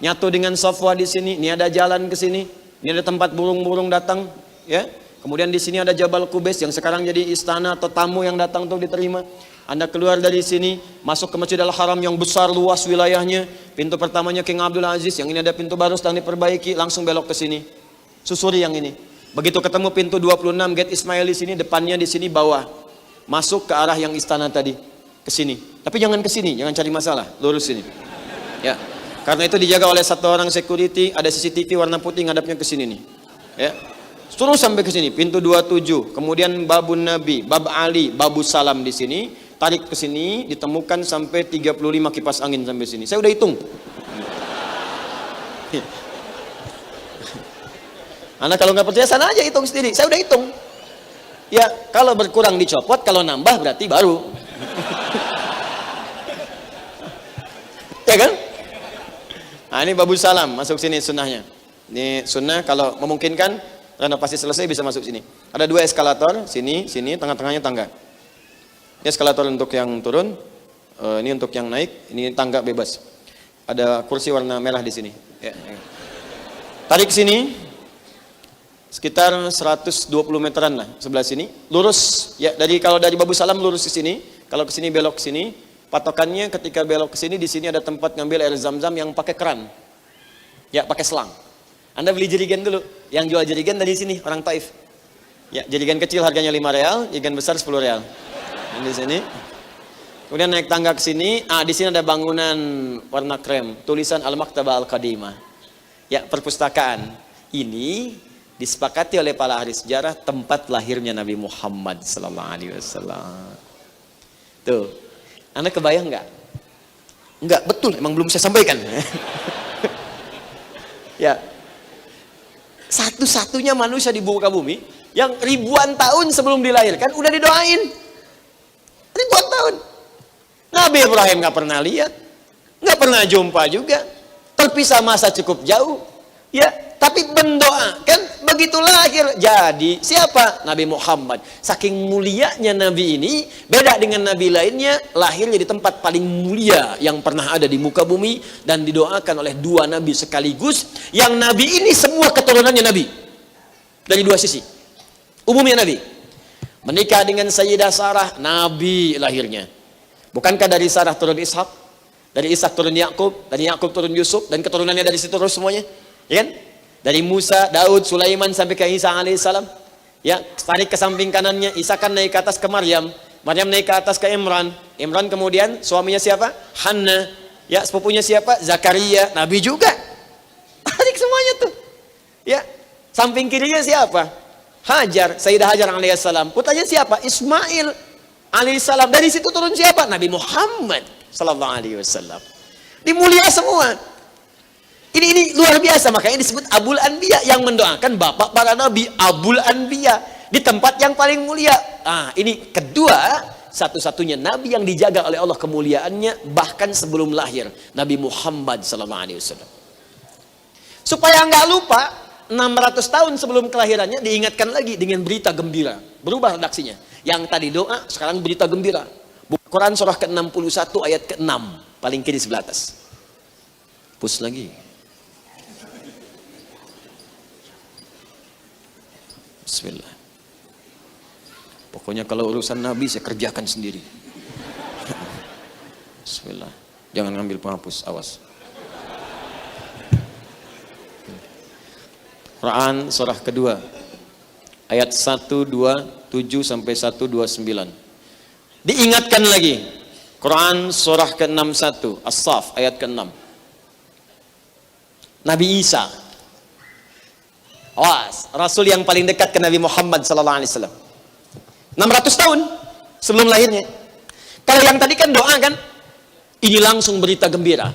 Speaker 2: Nyatu dengan Safwa di sini, ini ada jalan ke sini, ini ada tempat burung-burung datang, ya. Kemudian di sini ada Jabal Qubais yang sekarang jadi istana atau tamu yang datang untuk diterima. Anda keluar dari sini, masuk ke Masjidil Haram yang besar luas wilayahnya. Pintu pertamanya King Abdul Aziz, yang ini ada pintu baru sedang diperbaiki, langsung belok ke sini. Susuri yang ini. Begitu ketemu pintu 26 Gate Ismail di sini, depannya di sini bawah. Masuk ke arah yang istana tadi, ke sini. Tapi jangan ke sini, jangan cari masalah, lurus sini. Ya. Karena itu dijaga oleh satu orang security, ada CCTV warna putih ngadapnya ke sini nih. Ya. Terus sampai ke sini, pintu 27, kemudian Babun Nabi, Bab Ali, Babu Salam di sini. Tarik ke sini, ditemukan sampai 35 kipas angin sampai sini. Saya udah hitung. Anda kalau nggak percaya sana aja hitung sendiri. Saya udah hitung. Ya, kalau berkurang dicopot, kalau nambah berarti baru. Ya kan? Nah, ini Babu Salam, masuk sini sunnahnya. Ini sunnah kalau memungkinkan, renovasi selesai bisa masuk sini. Ada 2 eskalator, sini, tengah-tengahnya tangga. Ini eskalator untuk yang turun, ini untuk yang naik, ini tangga bebas. Ada kursi warna merah di sini. Ya. Tarik sini, sekitar 120 meteran lah sebelah sini. Lurus, ya kalau dari Babu Salam lurus ke sini, kalau ke sini belok ke sini. Patokannya ketika belok ke sini, di sini ada tempat ngambil air zam-zam yang pakai keran. Ya, pakai selang. Anda beli jerigen dulu, yang jual jerigen dari sini, orang Taif. Ya, jerigen kecil harganya 5 real, jerigen besar 10 real. Di sini. Kemudian naik tangga ke sini. Di sini ada bangunan warna krem, tulisan Al-Maktabah Al-Qadimah. Ya, perpustakaan. Ini disepakati oleh para ahli sejarah tempat lahirnya Nabi Muhammad sallallahu alaihi wasallam. Tuh. Anda kebayang nggak? Enggak, betul, emang belum saya sampaikan. Ya. Satu-satunya manusia di muka bumi yang ribuan tahun sebelum dilahirkan udah didoain. Ribuan tahun. Nabi Ibrahim nggak pernah lihat, nggak pernah jumpa juga, terpisah masa cukup jauh, ya. Tapi mendoakan begitu lahir. Jadi siapa? Nabi Muhammad. Saking mulianya Nabi ini, beda dengan Nabi lainnya, lahirnya di tempat paling mulia yang pernah ada di muka bumi dan didoakan oleh 2 Nabi sekaligus. Yang Nabi ini semua keturunannya Nabi dari 2 sisi. Umumnya Nabi. Menikah dengan Sayyidah Sarah, Nabi lahirnya. Bukankah dari Sarah turun Ishak? Dari Ishak turun Yakub, dari Yakub turun Yusuf, dan keturunannya dari situ terus semuanya. Ya kan? Dari Musa, Daud, Sulaiman sampai ke Isa alaihissalam. Ya, tarik ke samping kanannya, Isa kan naik ke atas ke Maryam. Maryam naik ke atas ke Imran. Imran kemudian suaminya siapa? Hanna. Ya, sepupunya siapa? Zakaria, Nabi juga. Tarik semuanya tuh. Ya, samping kirinya siapa? Hajar, Sayyidah Hajar alaihissalam. Putranya siapa? Ismail alaihissalam. Dari situ turun siapa? Nabi Muhammad sallallahu alaihi wasallam. Dimulia semua. Ini luar biasa, makanya disebut Abul Anbiya, yang mendoakan bapak para nabi, Abul Anbiya, di tempat yang paling mulia. Ini kedua, satu-satunya nabi yang dijaga oleh Allah kemuliaannya bahkan sebelum lahir, Nabi Muhammad SAW. Supaya nggak lupa, 600 tahun sebelum kelahirannya diingatkan lagi dengan berita gembira. Berubah redaksinya. Yang tadi doa, sekarang berita gembira. Quran surah ke-61 ayat ke-6, paling kiri sebelah atas. Push lagi. Bismillah. Pokoknya kalau urusan Nabi saya kerjakan sendiri. Bismillah. Jangan ngambil penghapus, awas. Quran surah kedua ayat 127 sampai 129. Diingatkan lagi. Quran surah ke-61 As-Saff ayat ke-6. Nabi Isa, Rasul yang paling dekat ke Nabi Muhammad sallallahu alaihi wasallam. 600 tahun sebelum lahirnya. Kalau yang tadi kan doa kan, ini langsung berita gembira.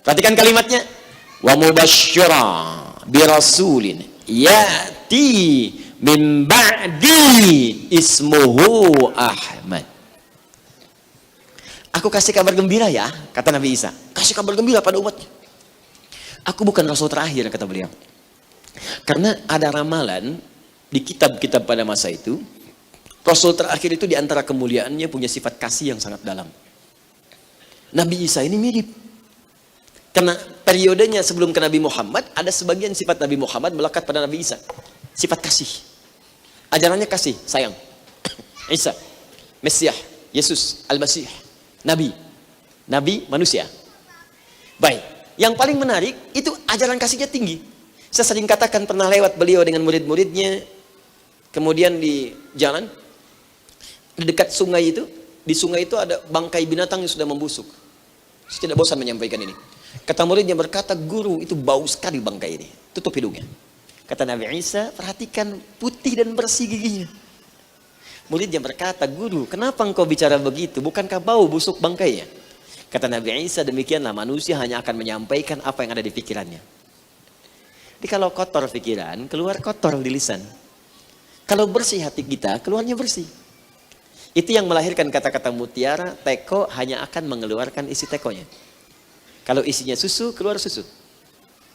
Speaker 2: Perhatikan kalimatnya. Wa mubasysyira bi rasulin yati min ba'di ismuhu Ahmad. Aku kasih kabar gembira ya, kata Nabi Isa. Kasih kabar gembira pada umatnya. Aku bukan rasul terakhir, kata beliau. Karena ada ramalan di kitab-kitab pada masa itu, rasul terakhir itu diantara kemuliaannya punya sifat kasih yang sangat dalam. Nabi Isa ini mirip. Karena periodenya sebelum ke Nabi Muhammad, ada sebagian sifat Nabi Muhammad melekat pada Nabi Isa. Sifat kasih. Ajarannya kasih, sayang. Isa, Mesiah, Yesus, Al-Masih, Nabi. Nabi manusia. Baik, yang paling menarik itu ajaran kasihnya tinggi. Saya sering katakan pernah lewat beliau dengan murid-muridnya, kemudian di jalan, di dekat sungai itu, di sungai itu ada bangkai binatang yang sudah membusuk. Saya tidak bosan menyampaikan ini. Kata muridnya berkata, guru itu bau sekali bangkai ini, tutup hidungnya. Kata Nabi Isa, perhatikan putih dan bersih giginya. Muridnya berkata, guru kenapa engkau bicara begitu, bukankah bau busuk bangkainya? Kata Nabi Isa, demikianlah manusia hanya akan menyampaikan apa yang ada di pikirannya. Jadi kalau kotor pikiran, keluar kotor di lisan. Kalau bersih hati kita, keluarnya bersih. Itu yang melahirkan kata-kata mutiara, teko hanya akan mengeluarkan isi tekonya. Kalau isinya susu, keluar susu.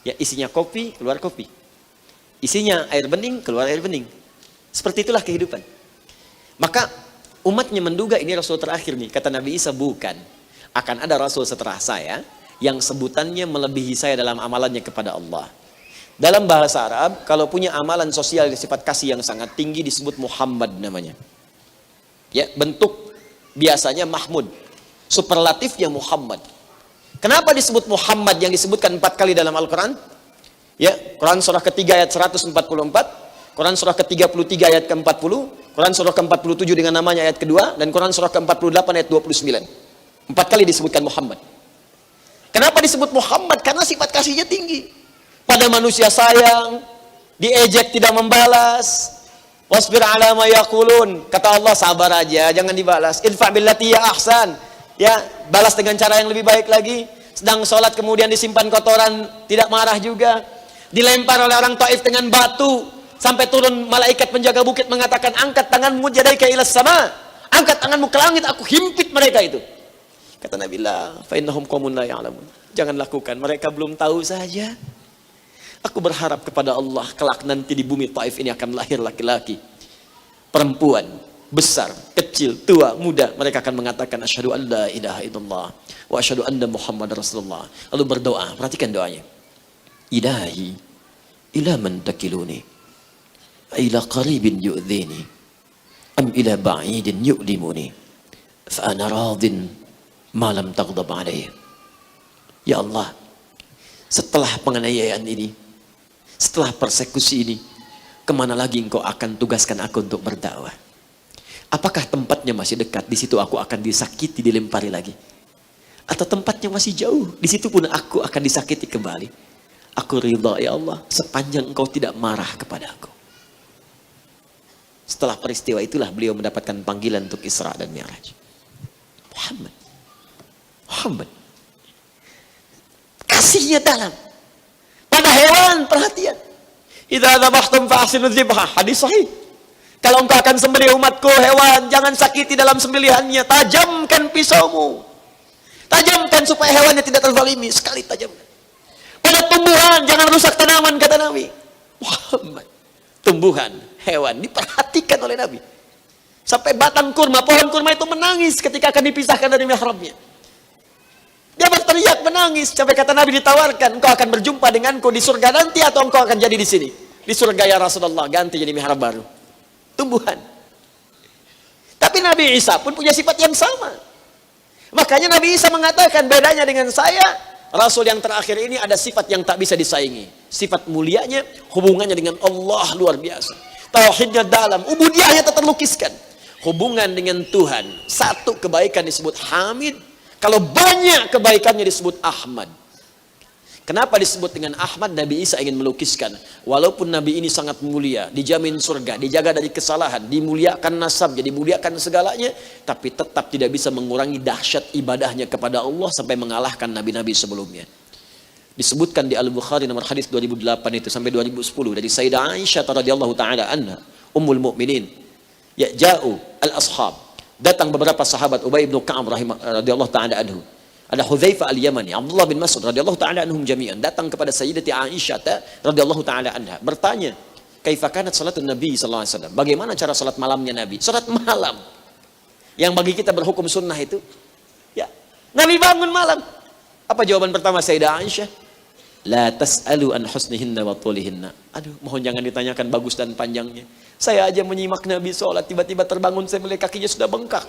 Speaker 2: Ya, isinya kopi, keluar kopi. Isinya air bening, keluar air bening. Seperti itulah kehidupan. Maka umatnya menduga ini Rasul terakhir nih. Kata Nabi Isa, bukan. Akan ada Rasul setelah saya yang sebutannya melebihi saya dalam amalannya kepada Allah. Dalam bahasa Arab, kalau punya amalan sosial sifat kasih yang sangat tinggi disebut Muhammad namanya. Ya, bentuk biasanya Mahmud. Superlatifnya Muhammad. Kenapa disebut Muhammad yang disebutkan 4 kali dalam Al-Quran? Ya, Quran surah ketiga ayat 144, Quran surah ke-33 ayat ke-40, Quran surah ke-47 dengan namanya ayat kedua, dan Quran surah ke-48 ayat 29. 4 kali disebutkan Muhammad. Kenapa disebut Muhammad? Karena sifat kasihnya tinggi. Pada manusia sayang, diejek tidak membalas. Wasbir ala ma yaqulun. Kata Allah, sabar aja, jangan dibalas. Idfa billati ya ahsan. Ya, balas dengan cara yang lebih baik lagi. Sedang sholat kemudian disimpan kotoran, tidak marah juga. Dilempar oleh orang Taif dengan batu, sampai turun malaikat penjaga bukit mengatakan, angkat tanganmu jadaika ilas sama, angkat tanganmu ke langit, aku himpit mereka itu. Kata Nabi, la fa innahum qaumun la ya'lamun. Jangan lakukan, mereka belum tahu saja. Aku berharap kepada Allah, kelak nanti di bumi Taif ini akan lahir laki-laki, perempuan, besar, kecil, tua, muda, mereka akan mengatakan asyhadu an la ilaha illallah wa asyhadu anna Muhammad Rasulullah. Lalu berdoa, perhatikan doanya. Ilahi ila man takiluni ila qaribin yu'dhini am ila ba'idin yu'limuni fa ana radin ma lam taghdab alayya. Ya Allah, setelah penganiayaan ini, setelah persekusi ini, kemana lagi engkau akan tugaskan aku untuk berdakwah? Apakah tempatnya masih dekat, di situ aku akan disakiti, dilempari lagi? Atau tempatnya masih jauh, di situ pun aku akan disakiti kembali? Aku ridha ya Allah, sepanjang engkau tidak marah kepada aku. Setelah peristiwa itulah beliau mendapatkan panggilan untuk Isra dan Mi'raj. Muhammad. Muhammad. Kasihnya dalam. Pada hewan, perhatian. Idza dzabhtum fa ahsinu dzibha, hadis sahih. Kalau engkau akan sembelih umatku hewan, jangan sakiti dalam sembelihannya, tajamkan pisaumu. Tajamkan supaya hewannya tidak terzalimi, sekali tajamkan. Pada tumbuhan, jangan rusak tanaman, kata Nabi Muhammad. Tumbuhan, hewan, diperhatikan oleh Nabi. Sampai batang kurma, pohon kurma itu menangis ketika akan dipisahkan dari mihrabnya. Dia berteriak menangis, sampai kata Nabi ditawarkan, engkau akan berjumpa denganku di surga nanti atau engkau akan jadi di sini? Di surga ya Rasulullah, ganti jadi mihrab baru. Tumbuhan. Tapi Nabi Isa pun punya sifat yang sama. Makanya Nabi Isa mengatakan, bedanya dengan saya, Rasul yang terakhir ini ada sifat yang tak bisa disaingi. Sifat mulianya, hubungannya dengan Allah luar biasa. Tauhidnya dalam, ubudiyahnya tak terlukiskan. Hubungan dengan Tuhan, satu kebaikan disebut Hamid, kalau banyak kebaikannya disebut Ahmad. Kenapa disebut dengan Ahmad? Nabi Isa ingin melukiskan, walaupun Nabi ini sangat mulia, dijamin surga, dijaga dari kesalahan, dimuliakan nasabnya, dimuliakan segalanya, tapi tetap tidak bisa mengurangi dahsyat ibadahnya kepada Allah sampai mengalahkan nabi-nabi sebelumnya. Disebutkan di Al-Bukhari nomor hadis 2008 itu sampai 2010 dari Sayyidah Aisyah radhiyallahu taala anha, ummul mukminin. Ya, ja'u al-ashab, datang beberapa sahabat, Ubay bin Ka'ab radhiyallahu taala anhu. Ada Hudzaifah al-Yamani, Abdullah bin Mas'ud radhiyallahu taala anhum jami'an, datang kepada Sayyidati Aisyah radhiyallahu taala anha, bertanya, "Kaifa kanat salatun Nabi sallallahu alaihi wasallam?" Bagaimana cara salat malamnya Nabi? Salat malam. Yang bagi kita berhukum sunnah itu, ya, Nabi bangun malam. Apa jawaban pertama Sayyidah Aisyah? La tas'alu an husnihinna wa tulihinna. Aduh, mohon jangan ditanyakan bagus dan panjangnya. Saya aja menyimak Nabi sholat, tiba-tiba terbangun, saya melihat kakinya sudah bengkak.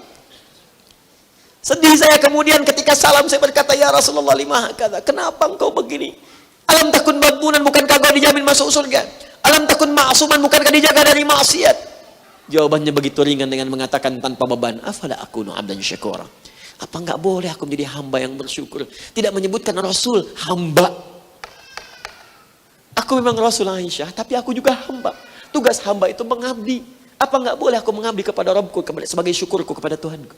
Speaker 2: Sedih saya kemudian ketika salam, saya berkata, ya Rasulullah, lima kata, kenapa engkau begini? Alam takun babbunan, bukankah kau dijamin masuk surga? Alam takun ma'asuman, bukankah dijaga dari maksiat? Jawabannya begitu ringan dengan mengatakan tanpa beban, afala akunu abdan syakura. Apa enggak boleh aku menjadi hamba yang bersyukur? Tidak menyebutkan Rasul, hamba. Aku memang Rasul Aisyah, tapi aku juga hamba. Tugas hamba itu mengabdi. Apa enggak boleh aku mengabdi kepada Rabbku sebagai syukurku kepada Tuhanku?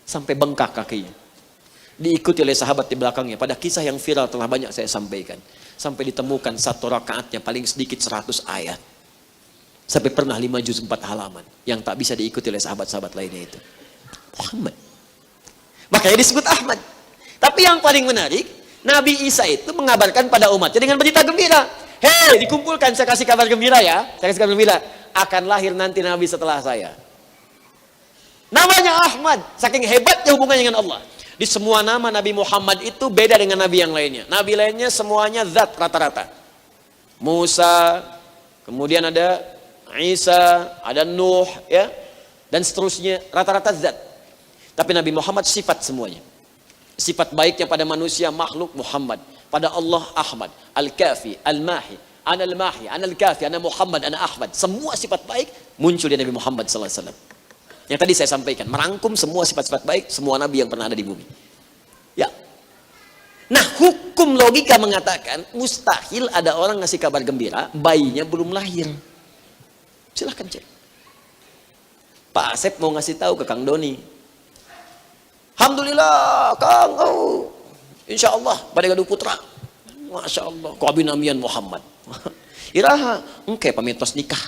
Speaker 2: Sampai bengkak kakinya. Diikuti oleh sahabat di belakangnya. Pada kisah yang viral telah banyak saya sampaikan. Sampai ditemukan satu rakaatnya paling sedikit 100 ayat. Sampai pernah 5 juz 4 halaman. Yang tak bisa diikuti oleh sahabat-sahabat lainnya itu. Muhammad. Makanya disebut Ahmad. Tapi yang paling menarik, Nabi Isa itu mengabarkan pada umatnya dengan berita gembira. Hei, dikumpulkan, saya kasih kabar gembira ya. Saya kasih kabar gembira. Akan lahir nanti Nabi setelah saya. Namanya Ahmad. Saking hebatnya hubungannya dengan Allah. Di semua nama Nabi Muhammad itu beda dengan Nabi yang lainnya. Nabi lainnya semuanya zat rata-rata. Musa, kemudian ada Isa, ada Nuh, ya, dan seterusnya, rata-rata zat. Tapi Nabi Muhammad sifat semuanya. Sifat baiknya pada manusia, makhluk Muhammad. Pada Allah Ahmad, Al-Kafi, Al-Mahi, Ana Al-Mahi, Ana Al-Kafi, Ana Muhammad, Ana Ahmad. Semua sifat baik muncul di Nabi Muhammad SAW. Yang tadi saya sampaikan, merangkum semua sifat-sifat baik, semua Nabi yang pernah ada di bumi. Ya. Nah, hukum logika mengatakan, mustahil ada orang ngasih kabar gembira, bayinya belum lahir. Silahkan cek. Pak Asep mau ngasih tahu ke Kang Doni. Alhamdulillah, Kang, oh, insya Allah, pada gaduh putra. Masya Allah, kau abinamian Muhammad. Iraha, engke pamitos nikah.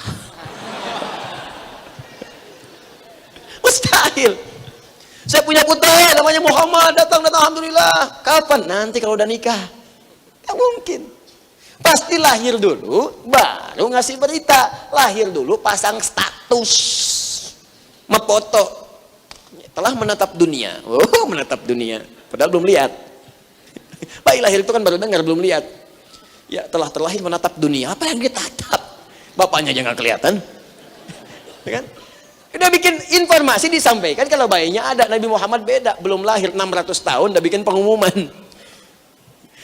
Speaker 2: Mustahil. Saya punya putra, namanya Muhammad, datang, Alhamdulillah. Kapan? Nanti kalau udah nikah. Gak mungkin. Pasti lahir dulu, baru ngasih berita. Lahir dulu, pasang status. Mefoto. Telah menatap dunia. Oh, menatap dunia. Padahal belum lihat. Bayi lahir itu kan baru dengar, belum lihat. Ya, telah terlahir menatap dunia. Apa yang ditatap? Bapaknya aja nggak kelihatan. Ya kan? Udah bikin informasi disampaikan kalau bayinya ada. Nabi Muhammad beda. Belum lahir 600 tahun, udah bikin pengumuman.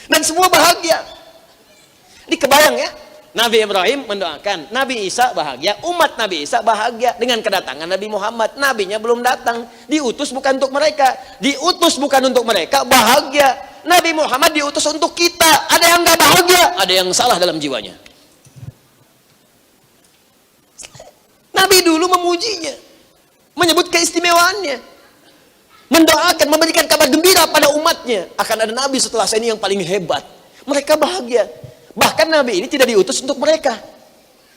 Speaker 2: Dan semua bahagia. Dikebayang ya? Nabi Ibrahim mendoakan, Nabi Isa bahagia, umat Nabi Isa bahagia dengan kedatangan Nabi Muhammad. Nabinya belum datang, diutus bukan untuk mereka, diutus bukan untuk mereka, bahagia. Nabi Muhammad diutus untuk kita. Ada yang nggak bahagia, ada yang salah dalam jiwanya. Nabi dulu memujinya, menyebut keistimewaannya, mendoakan, memberikan kabar gembira pada umatnya. Akan ada Nabi setelah saya ini yang paling hebat. Mereka bahagia. Bahkan Nabi ini tidak diutus untuk mereka.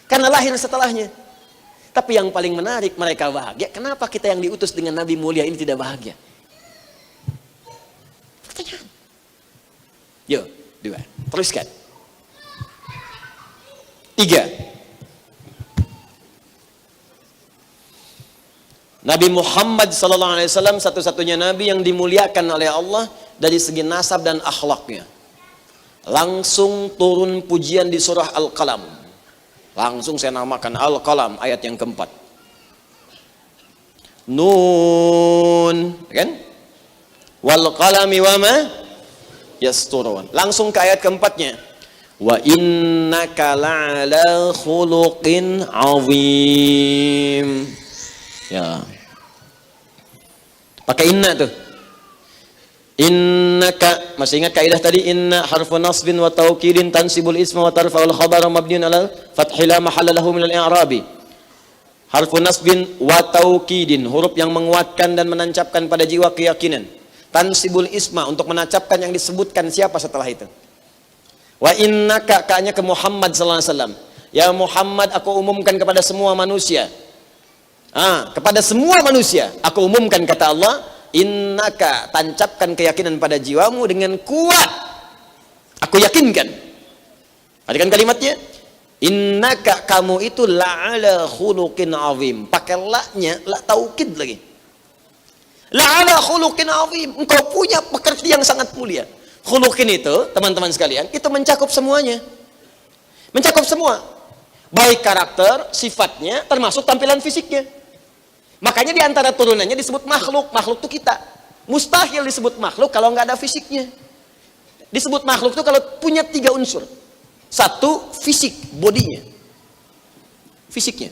Speaker 2: Karena lahir setelahnya. Tapi yang paling menarik, mereka bahagia. Kenapa kita yang diutus dengan Nabi mulia ini tidak bahagia? Pertanyaan. Yuk, 2. Teruskan. 3. Nabi Muhammad SAW satu-satunya Nabi yang dimuliakan oleh Allah dari segi nasab dan akhlaknya. Langsung turun pujian di surah Al-Qalam. Langsung saya namakan Al-Qalam ayat yang keempat. Nun, kan? Wal qalami wama yasturun. Langsung ke ayat keempatnya. Wa innaka la'ala khuluqin azim. Ya. Pakai inna tuh. Innaka, masih ingat kaidah tadi, inna harfu nasbin wa taukidin tansibul isma wa tarfa'ul khabara mabniun ala fathi la mahalla lahu min al-i'rabi. Harfu nasbin wa taukidin, huruf yang menguatkan dan menancapkan pada jiwa keyakinan. Tansibul isma, untuk menancapkan yang disebutkan siapa setelah itu. Wa innaka, kanya ke Muhammad sallallahu alaihi wasallam. Ya Muhammad, aku umumkan kepada semua manusia. Kepada semua manusia aku umumkan, kata Allah, innaka, tancapkan keyakinan pada jiwamu dengan kuat. Aku yakinkan. Perhatikan kalimatnya. Innaka, kamu itu la'ala khuluqin azim. Pakai la-nya, la taukid lagi. La'ala khuluqin azim. Engkau punya pekerti yang sangat mulia. Khuluqin itu, teman-teman sekalian, itu mencakup semuanya. Mencakup semua. Baik karakter, sifatnya, termasuk tampilan fisiknya. Makanya di antara turunannya disebut makhluk. Makhluk itu kita. Mustahil disebut makhluk kalau nggak ada fisiknya. Disebut makhluk itu kalau punya 3 unsur. 1, fisik, bodinya. Fisiknya.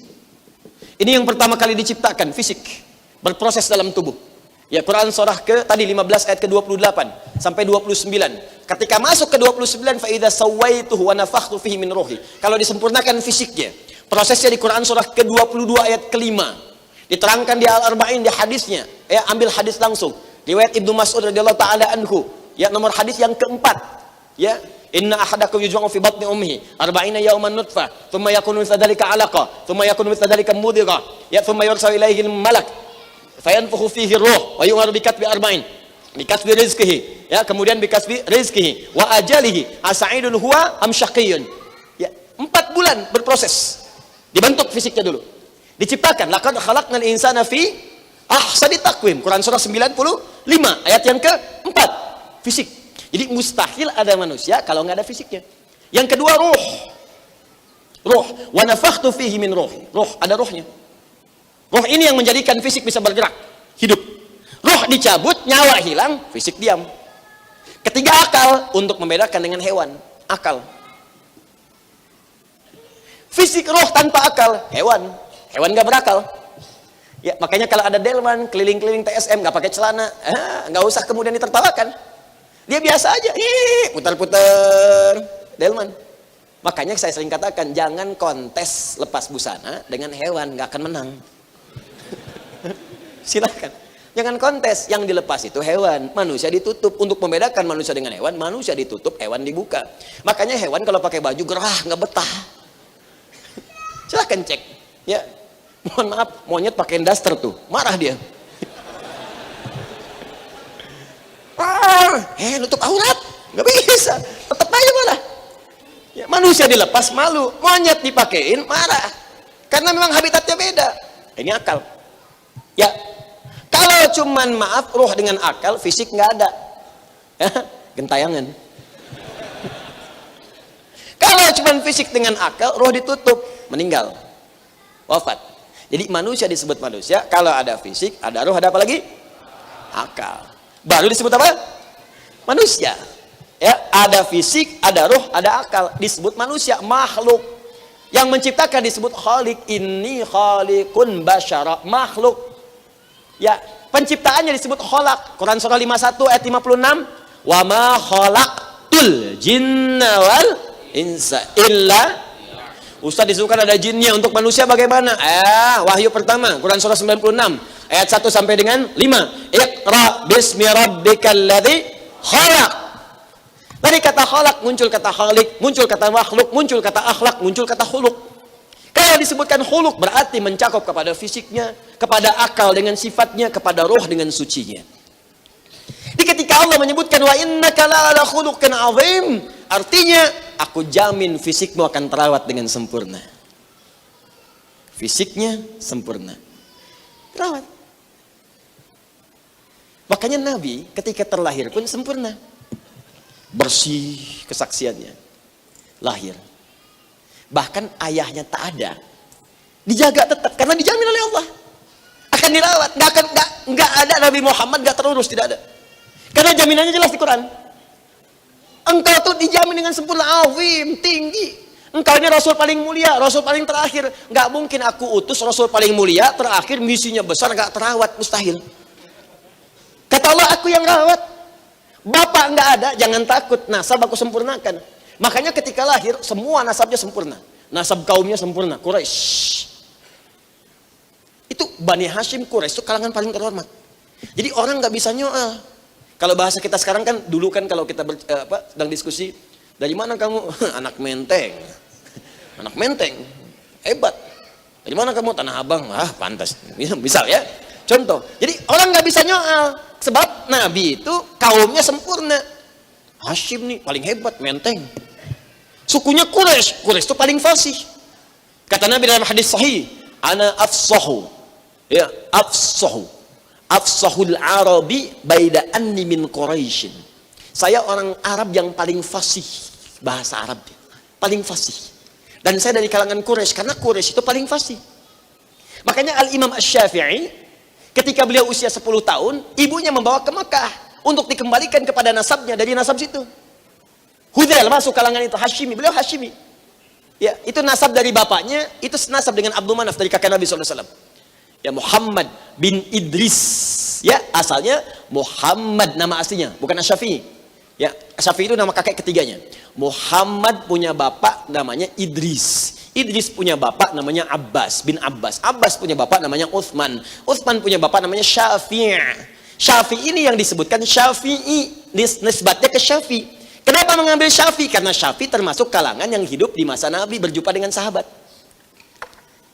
Speaker 2: Ini yang pertama kali diciptakan, fisik. Berproses dalam tubuh. Ya, Quran surah tadi 15 ayat ke-28 sampai 29. Ketika masuk ke 29, fa idza sawaituhu wa nafakhtu fihi min ruhi. Kalau disempurnakan fisiknya. Prosesnya di Quran surah ke-22 ayat ke-5. Diterangkan di Al-Arba'in di hadisnya. Ya, ambil hadis langsung. Riwayat Ibnu Mas'ud radhiyallahu taala anhu. Ya, nomor hadis yang keempat. Ya, inna ahadakum yujma'u fi batni ummihi 40 yawman nutfah, thumma yakunu mithla dhalika 'alaqah, thumma yakunu mithla dhalika mudghah, ya thumma yursalu ilaihi al-malak fayanfukhu fihi ruh wa yu'maru bi katbi arba'in bi kasbi rizqihi, ya, kemudian bi kasbi rizqihi wa ajalihi as'idun huwa am syaqiyyun. Ya, 4 bulan berproses. Dibentuk fisiknya dulu. Diciptakan, laqad khalaqnal insana fi ahsani taqwim. Quran surah 95 ayat yang ke-4. Fisik. Jadi mustahil ada manusia kalau nggak ada fisiknya. Yang kedua, ruh. Ruh, wa nafakhtu fihi min ruh. Ruh, ada ruhnya. Roh ini yang menjadikan fisik bisa bergerak, hidup. Roh dicabut, nyawa hilang, fisik diam. Ketiga, akal, untuk membedakan dengan hewan. Akal. Fisik roh tanpa akal, hewan. Hewan gak berakal. Ya, makanya kalau ada delman keliling-keliling TSM gak pakai celana, gak usah kemudian ditertawakan. Dia biasa aja, putar-putar delman. Makanya saya sering katakan, jangan kontes lepas busana dengan hewan, gak akan menang. Silakan, jangan kontes. Yang dilepas itu hewan, manusia ditutup. Untuk membedakan manusia dengan hewan, manusia ditutup, hewan dibuka. Makanya hewan kalau pakai baju gerah, nggak betah. Silakan cek. Ya, mohon maaf, monyet pakai daster tuh, marah dia. Nutup aurat, nggak bisa, tetap aja malah. Ya, manusia dilepas malu, monyet dipakein marah, karena memang habitatnya beda. Ini akal. Ya, kalau cuman maaf ruh dengan akal, fisik nggak ada, gentayangan. Kalau cuman fisik dengan akal, ruh ditutup, meninggal, wafat. Jadi manusia disebut manusia kalau ada fisik, ada ruh, ada apa lagi? Akal. Baru disebut apa? Manusia. Ya, ada fisik, ada ruh, ada akal, disebut manusia, makhluk. Yang menciptakan disebut khaliq. Inni khaliqun basyara, makhluk. Ya, penciptaannya disebut khalaq. Quran surah 51 ayat 56, wa ma khalaqtul jinna wal insa illa. Ustaz disebutkan ada jinnya, untuk manusia bagaimana? Wahyu pertama, Quran surah 96 ayat 1 sampai dengan 5. Iqra bismi rabbikal ladzi khalaq. Dari kata khalaq muncul kata khaliq, muncul kata makhluk, muncul kata akhlak, muncul kata khuluq. Kalau disebutkan khuluq berarti mencakup kepada fisiknya, kepada akal dengan sifatnya, kepada roh dengan sucinya. Jadi ketika Allah menyebutkan wa innaka la'ala khuluqin 'azim, artinya aku jamin fisikmu akan terawat dengan sempurna. Fisiknya sempurna, terawat. Makanya Nabi ketika terlahir pun sempurna, bersih kesaksiannya, lahir. Bahkan ayahnya tak ada, dijaga tetap karena dijamin oleh Allah akan dirawat. Nggak ada Nabi Muhammad nggak terurus, tidak ada. Karena jaminannya jelas di Quran. Engkau tuh dijamin dengan sempurna, azim, tinggi. Engkau ini Rasul paling mulia, Rasul paling terakhir. Nggak mungkin aku utus Rasul paling mulia, terakhir misinya besar, nggak terawat, mustahil. Kata Allah, aku yang rawat. Bapak nggak ada, jangan takut, nasab aku sempurnakan. Makanya ketika lahir, semua nasabnya sempurna. Nasab kaumnya sempurna, Quraisy. Itu Bani Hashim, Quraisy itu kalangan paling terhormat. Jadi orang nggak bisa nyoal. Kalau bahasa kita sekarang kan, dulu kan kalau kita sedang diskusi, dari mana kamu? Anak Menteng. Anak Menteng, hebat. Dari mana kamu? Tanah Abang. Pantas. Misal ya, contoh. Jadi orang nggak bisa nyoal, sebab Nabi itu kaumnya sempurna. Hashim nih paling hebat, Menteng. Sukunya Quraisy, Quraisy itu paling fasih. Kata Nabi dalam hadis sahih, ana afsahu, ya, afsahul Arabi baida anni min Quraisyin. Saya orang Arab yang paling fasih bahasa Arab, paling fasih. Dan saya dari kalangan Quraisy, karena Quraisy itu paling fasih. Makanya Al-Imam Asy-Syafi'i ketika beliau usia 10 tahun, ibunya membawa ke Makkah untuk dikembalikan kepada nasabnya dari nasab situ. Hudzail masuk kalangan itu, Hashimi, beliau Hashimi. Ya, itu nasab dari bapaknya, itu nasab dengan Abdul Manaf dari kakek Nabi SAW. Ya, Muhammad bin Idris. Ya, asalnya Muhammad nama aslinya, bukan Asy-Syafi'i. Ya, Syafi'i itu nama kakek ketiganya. Muhammad punya bapak namanya Idris. Idris punya bapak namanya Abbas bin Abbas. Abbas punya bapak namanya Utsman. Utsman punya bapak namanya Syafi'. Syafi'i ini yang disebutkan Syafi'i, nisbatnya ke Syafi'. Kenapa mengambil Syafi'? Karena Syafi' termasuk kalangan yang hidup di masa Nabi, berjumpa dengan sahabat.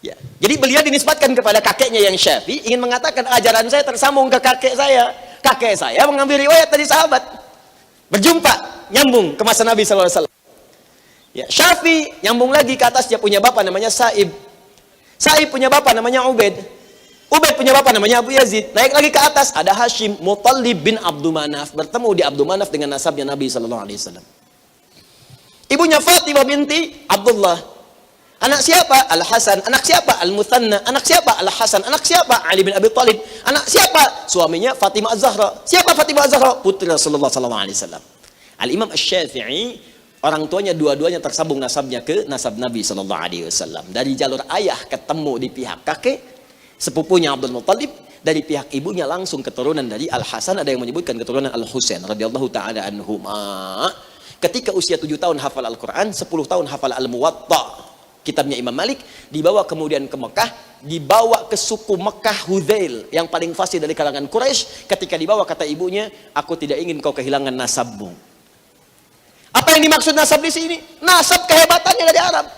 Speaker 2: Ya. Jadi beliau dinisbatkan kepada kakeknya yang Syafi', ingin mengatakan ajaran saya tersambung ke kakek saya. Kakek saya mengambil riwayat dari sahabat. Berjumpa, nyambung ke masa Nabi SAW. Ya, Syafi nyambung lagi ke atas, dia punya bapak namanya Sa'ib. Sa'ib punya bapak namanya Ubaid. Ubaid punya bapak namanya Abu Yazid. Naik lagi ke atas, ada Hashim, Muttalib bin Abdul Manaf. Bertemu di Abdul Manaf dengan nasabnya Nabi SAW. Ibunya Fatimah binti Abdullah. Anak siapa? Al-Hasan. Anak siapa? Al-Muthanna. Anak siapa? Al-Hasan. Anak siapa? Ali bin Abi Thalib. Anak siapa? Suaminya Fatimah Az-Zahra. Siapa Fatimah Az-Zahra? Putri Rasulullah SAW. Al-Imam Asy-Syafi'i, orang tuanya dua-duanya tersambung nasabnya ke nasab Nabi SAW. Dari jalur ayah ketemu di pihak kakek, sepupunya Abdul Muttalib. Dari pihak ibunya langsung keturunan dari Al-Hasan. Ada yang menyebutkan keturunan Al-Husain radhiyallahu ta'ala anhuma. Ketika usia 7 tahun hafal Al-Quran, 10 tahun hafal Al-Muwatta, kitabnya Imam Malik, dibawa kemudian ke Mekah, dibawa ke suku Mekah Hudzail yang paling fasih dari kalangan Quraisy. Ketika dibawa, kata ibunya, aku tidak ingin kau kehilangan nasabmu. Apa yang dimaksud nasab di sini? Nasab kehebatannya dari Arab,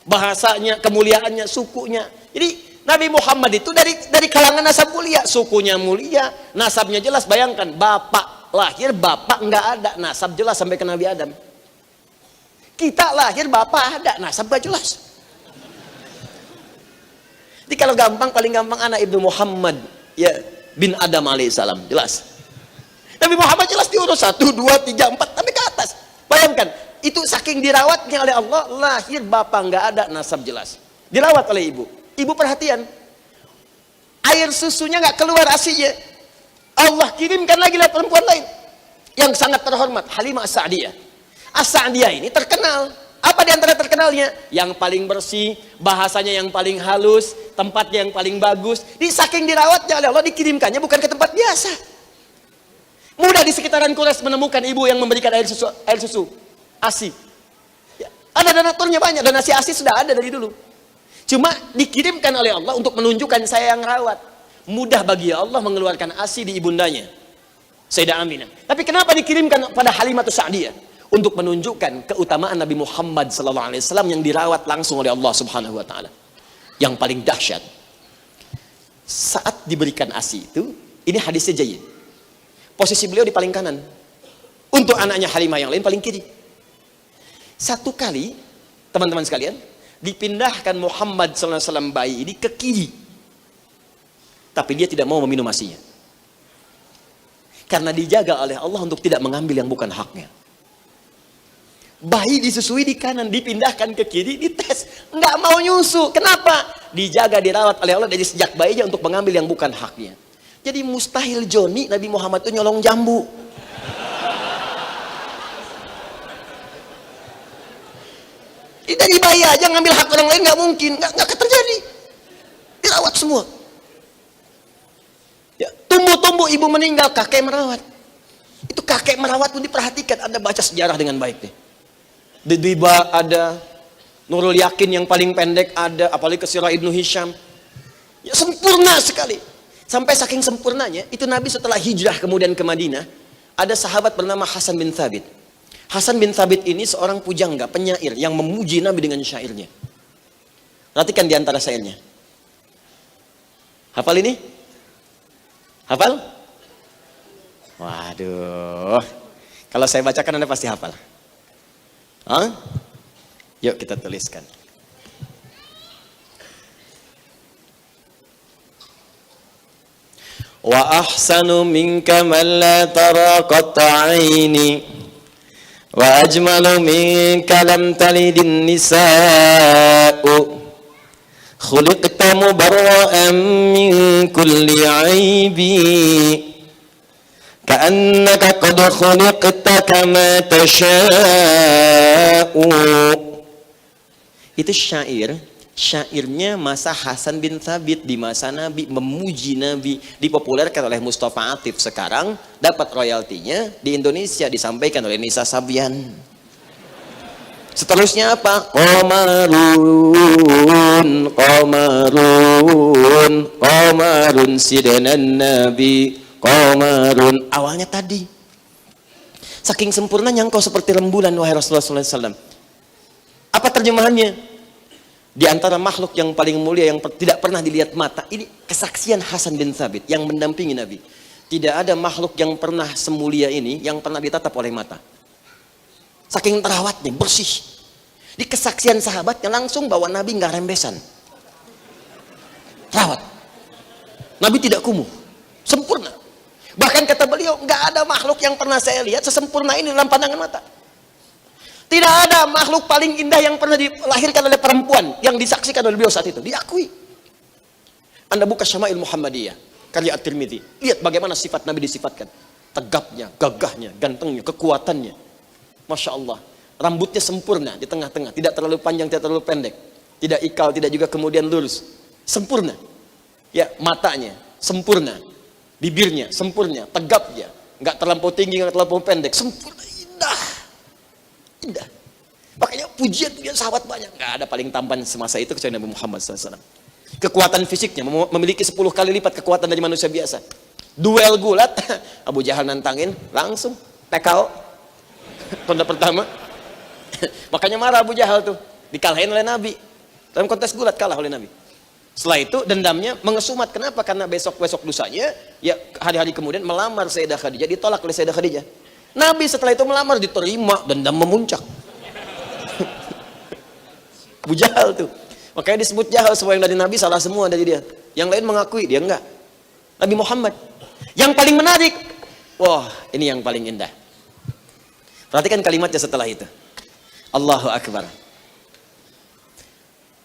Speaker 2: bahasanya, kemuliaannya, sukunya. Jadi Nabi Muhammad itu dari kalangan nasab mulia, sukunya mulia, nasabnya jelas. Bayangkan, bapak lahir, bapak nggak ada, nasab jelas sampai ke Nabi Adam. Kita lahir, bapak ada, nasab nggak jelas. Jadi kalau gampang, paling gampang anak Ibnu Muhammad ya bin Adam alaihissalam, jelas. Nabi Muhammad jelas diurus 1, 2, 3, 4 sampai ke atas. Bayangkan, itu saking dirawatnya oleh Allah, lahir bapak nggak ada, nasab jelas. Dirawat oleh ibu. Ibu perhatian, air susunya nggak keluar asinya. Allah kirimkan lagi lewat perempuan lain yang sangat terhormat, Halimah As-Sa'diyah. As-Sa'diyah ini terkenal. Apa di antara terkenalnya? Yang paling bersih, bahasanya yang paling halus, tempatnya yang paling bagus. Di saking dirawatnya oleh Allah, dikirimkannya bukan ke tempat biasa. Mudah di sekitaran Quraisy menemukan ibu yang memberikan air susu ASI. Ya, ada donaturnya banyak, donasi ASI sudah ada dari dulu. Cuma dikirimkan oleh Allah untuk menunjukkan saya yang rawat. Mudah bagi Allah mengeluarkan ASI di ibundanya, Sayyidah Aminah. Tapi kenapa dikirimkan pada Halimatus Sa'diyah? Untuk menunjukkan keutamaan Nabi Muhammad SAW yang dirawat langsung oleh Allah Subhanahu Wa Taala. Yang paling dahsyat, saat diberikan ASI itu, ini hadisnya jayyid. Posisi beliau di paling kanan, untuk anaknya Halimah yang lain paling kiri. Satu kali, teman-teman sekalian, dipindahkan Muhammad SAW bayi ini ke kiri, tapi dia tidak mau meminum ASInya, karena dijaga oleh Allah untuk tidak mengambil yang bukan haknya. Bayi disusui di kanan, dipindahkan ke kiri, dites, nggak mau nyusu. Kenapa? Dijaga, dirawat oleh Allah dari sejak bayinya untuk mengambil yang bukan haknya. Jadi mustahil Joni Nabi Muhammad itu nyolong jambu. Dari bayi aja ngambil hak orang lain nggak mungkin, nggak terjadi. Dirawat semua. Ya, tumbuh-tumbuh ibu meninggal, kakek merawat. Itu kakek merawat pun diperhatikan. Anda baca sejarah dengan baik deh. Diba ada, Nurul Yakin yang paling pendek ada, apalagi ke Sirah Ibnu Hisham. Ya, sempurna sekali. Sampai saking sempurnanya, itu Nabi setelah hijrah kemudian ke Madinah, ada sahabat bernama Hasan bin Thabit. Hasan bin Thabit ini seorang pujangga, penyair yang memuji Nabi dengan syairnya. Perhatikan di antara syairnya. Hafal ini? Hafal? Waduh. Kalau saya bacakan Anda pasti hafal. Hah? Yuk kita tuliskan. wa ahsanu minka man la tara qatta aini wa ajmalu minka lam talidin nisa'u khuliqta mubarra'an min kulli aibi ka'annaka qad khuliqta kama tasha'u. Itu syairnya masa Hasan bin Thabit di masa Nabi, memuji Nabi, dipopulerkan oleh Mustafa Atif. Sekarang dapat royaltinya di Indonesia, disampaikan oleh Nisa Sabian. Seterusnya apa? Qamarun, qamarun, qamarun sidanan Nabi, qamarun. Awalnya tadi, saking sempurnanya engkau seperti rembulan wahai Rasulullah SAW. Apa terjemahannya? Di antara makhluk yang paling mulia yang tidak pernah dilihat mata, ini kesaksian Hasan bin Thabit yang mendampingi Nabi. Tidak ada makhluk yang pernah semulia ini yang pernah ditatap oleh mata. Saking terawatnya, bersih. Di kesaksian sahabatnya langsung bahwa Nabi nggak rembesan. Terawat. Nabi tidak kumuh, sempurna. Bahkan kata beliau, nggak ada makhluk yang pernah saya lihat sesempurna ini dalam pandangan mata. Tidak ada makhluk paling indah yang pernah dilahirkan oleh perempuan yang disaksikan oleh beliau saat itu, diakui. Anda buka Syama'il Muhammadiyah karya At-Tirmidzi, lihat bagaimana sifat Nabi disifatkan. Tegapnya, gagahnya, gantengnya, kekuatannya. Masya Allah. Rambutnya sempurna di tengah-tengah, tidak terlalu panjang, tidak terlalu pendek, tidak ikal, tidak juga kemudian lurus. Sempurna. Ya, matanya sempurna, bibirnya sempurna, tegapnya, nggak terlampau tinggi, nggak terlampau pendek, sempurna, indah. Indah. Makanya pujian sahabat banyak. Nggak ada paling tampan semasa itu kecuali Nabi Muhammad SAW. Kekuatan fisiknya memiliki 10 kali lipat kekuatan dari manusia biasa. Duel gulat, Abu Jahal nantangin, langsung tekal. Ronde pertama. Makanya marah Abu Jahal tuh, dikalahin oleh Nabi. Dalam kontes gulat kalah oleh Nabi. Setelah itu dendamnya mengesumat. Kenapa? Karena besok-besok lusanya, ya hari-hari kemudian melamar Sayyidah Khadijah, ditolak oleh Sayyidah Khadijah. Nabi setelah itu melamar, diterima, dendam memuncak. Abu Jahal tuh. Makanya disebut Jahal, semua yang dari Nabi salah semua dari dia. Yang lain mengakui, dia enggak. Nabi Muhammad. Yang paling menarik, wah ini yang paling indah. Perhatikan kalimatnya setelah itu. Allahu Akbar.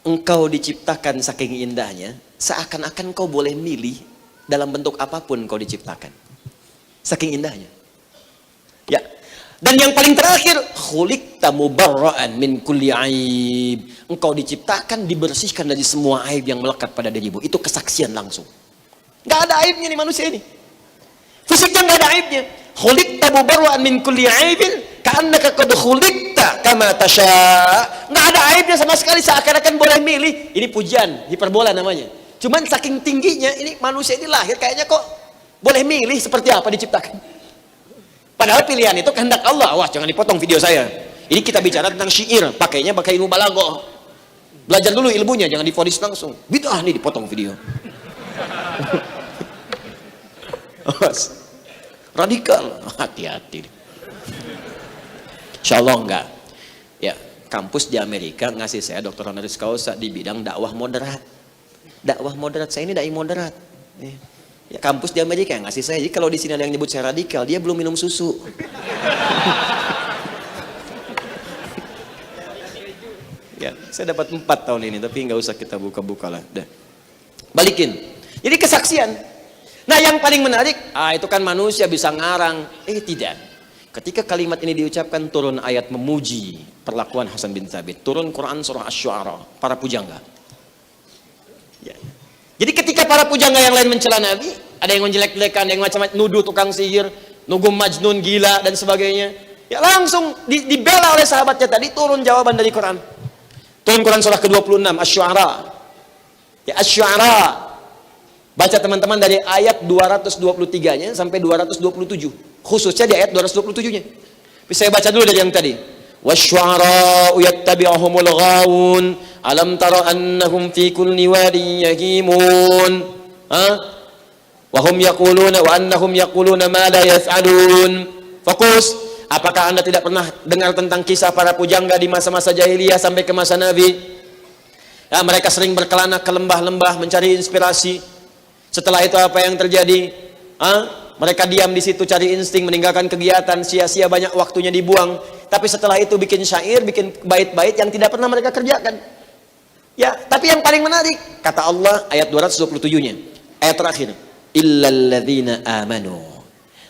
Speaker 2: Engkau diciptakan saking indahnya, seakan-akan kau boleh milih dalam bentuk apapun kau diciptakan. Saking indahnya. Ya. Dan yang paling terakhir, khuliqta mubarra'an min kulli aib. Engkau diciptakan dibersihkan dari semua aib yang melekat pada dirimu. Itu kesaksian langsung. Enggak ada aibnya nih manusia ini. Fisiknya enggak ada aibnya. Khuliqta mubarra'an min kulli aibin ka'annaka qad khuliqta kama tasha'. Enggak ada aibnya sama sekali, seakan-akan boleh milih. Ini pujian, hiperbola namanya. Cuman saking tingginya ini manusia ini lahir kayaknya kok boleh milih seperti apa diciptakan. Padahal pilihan itu kehendak Allah. Wah, jangan dipotong video saya. Ini kita bicara tentang syair, pakainya pakai ilmu balaghah. Belajar dulu ilmunya, jangan divonis langsung. Bid'ah nih dipotong video. Radikal, hati-hati. Insyaallah enggak. Ya, kampus di Amerika ngasih saya doktor honoris causa di bidang dakwah moderat. Dakwah moderat, saya ini dai moderat. Ya, kampus di Amerika yang ngasih saya. Jadi kalau di sini ada yang nyebut saya radikal, dia belum minum susu. Ya, saya dapat 4 tahun ini, tapi nggak usah kita buka-buka lah. Dah. Balikin. Jadi kesaksian. Nah, yang paling menarik, itu kan manusia bisa ngarang. Tidak. Ketika kalimat ini diucapkan, turun ayat memuji perlakuan Hasan bin Thabit. Turun Quran surah Asy-Syu'ara, para pujangga. Ya. Jadi ketika para pujangga yang lain mencela Nabi, ada yang menjelek-jelekan, ada yang macam-macam, nuduh tukang sihir, nuduh majnun, gila, dan sebagainya. Ya langsung dibela oleh sahabatnya tadi, turun jawaban dari Quran. Turun Quran surah ke-26, Asy-Syu'ara. Ya, Asy-Syu'ara. Baca teman-teman dari ayat 223-nya sampai 227. Khususnya di ayat 227-nya. Saya baca dulu dari yang tadi. Wasyu'ara'u yattabi'uhumul ghawun alam tara annahum fi kulli wadin yahimun wa hum yaquluna wa annahum yaquluna ma la yaf'alun. Fokus. Apakah Anda tidak pernah dengar tentang kisah para pujangga di masa-masa jahiliyah sampai ke masa Nabi? Ya, mereka sering berkelana ke lembah-lembah mencari inspirasi. Setelah itu apa yang terjadi? Mereka diam di situ cari insting, meninggalkan kegiatan, sia-sia banyak waktunya dibuang. Tapi setelah itu bikin syair, bikin bait-bait yang tidak pernah mereka kerjakan. Ya, tapi yang paling menarik kata Allah ayat 227-nya. Ayat terakhir. Illalladzina amanu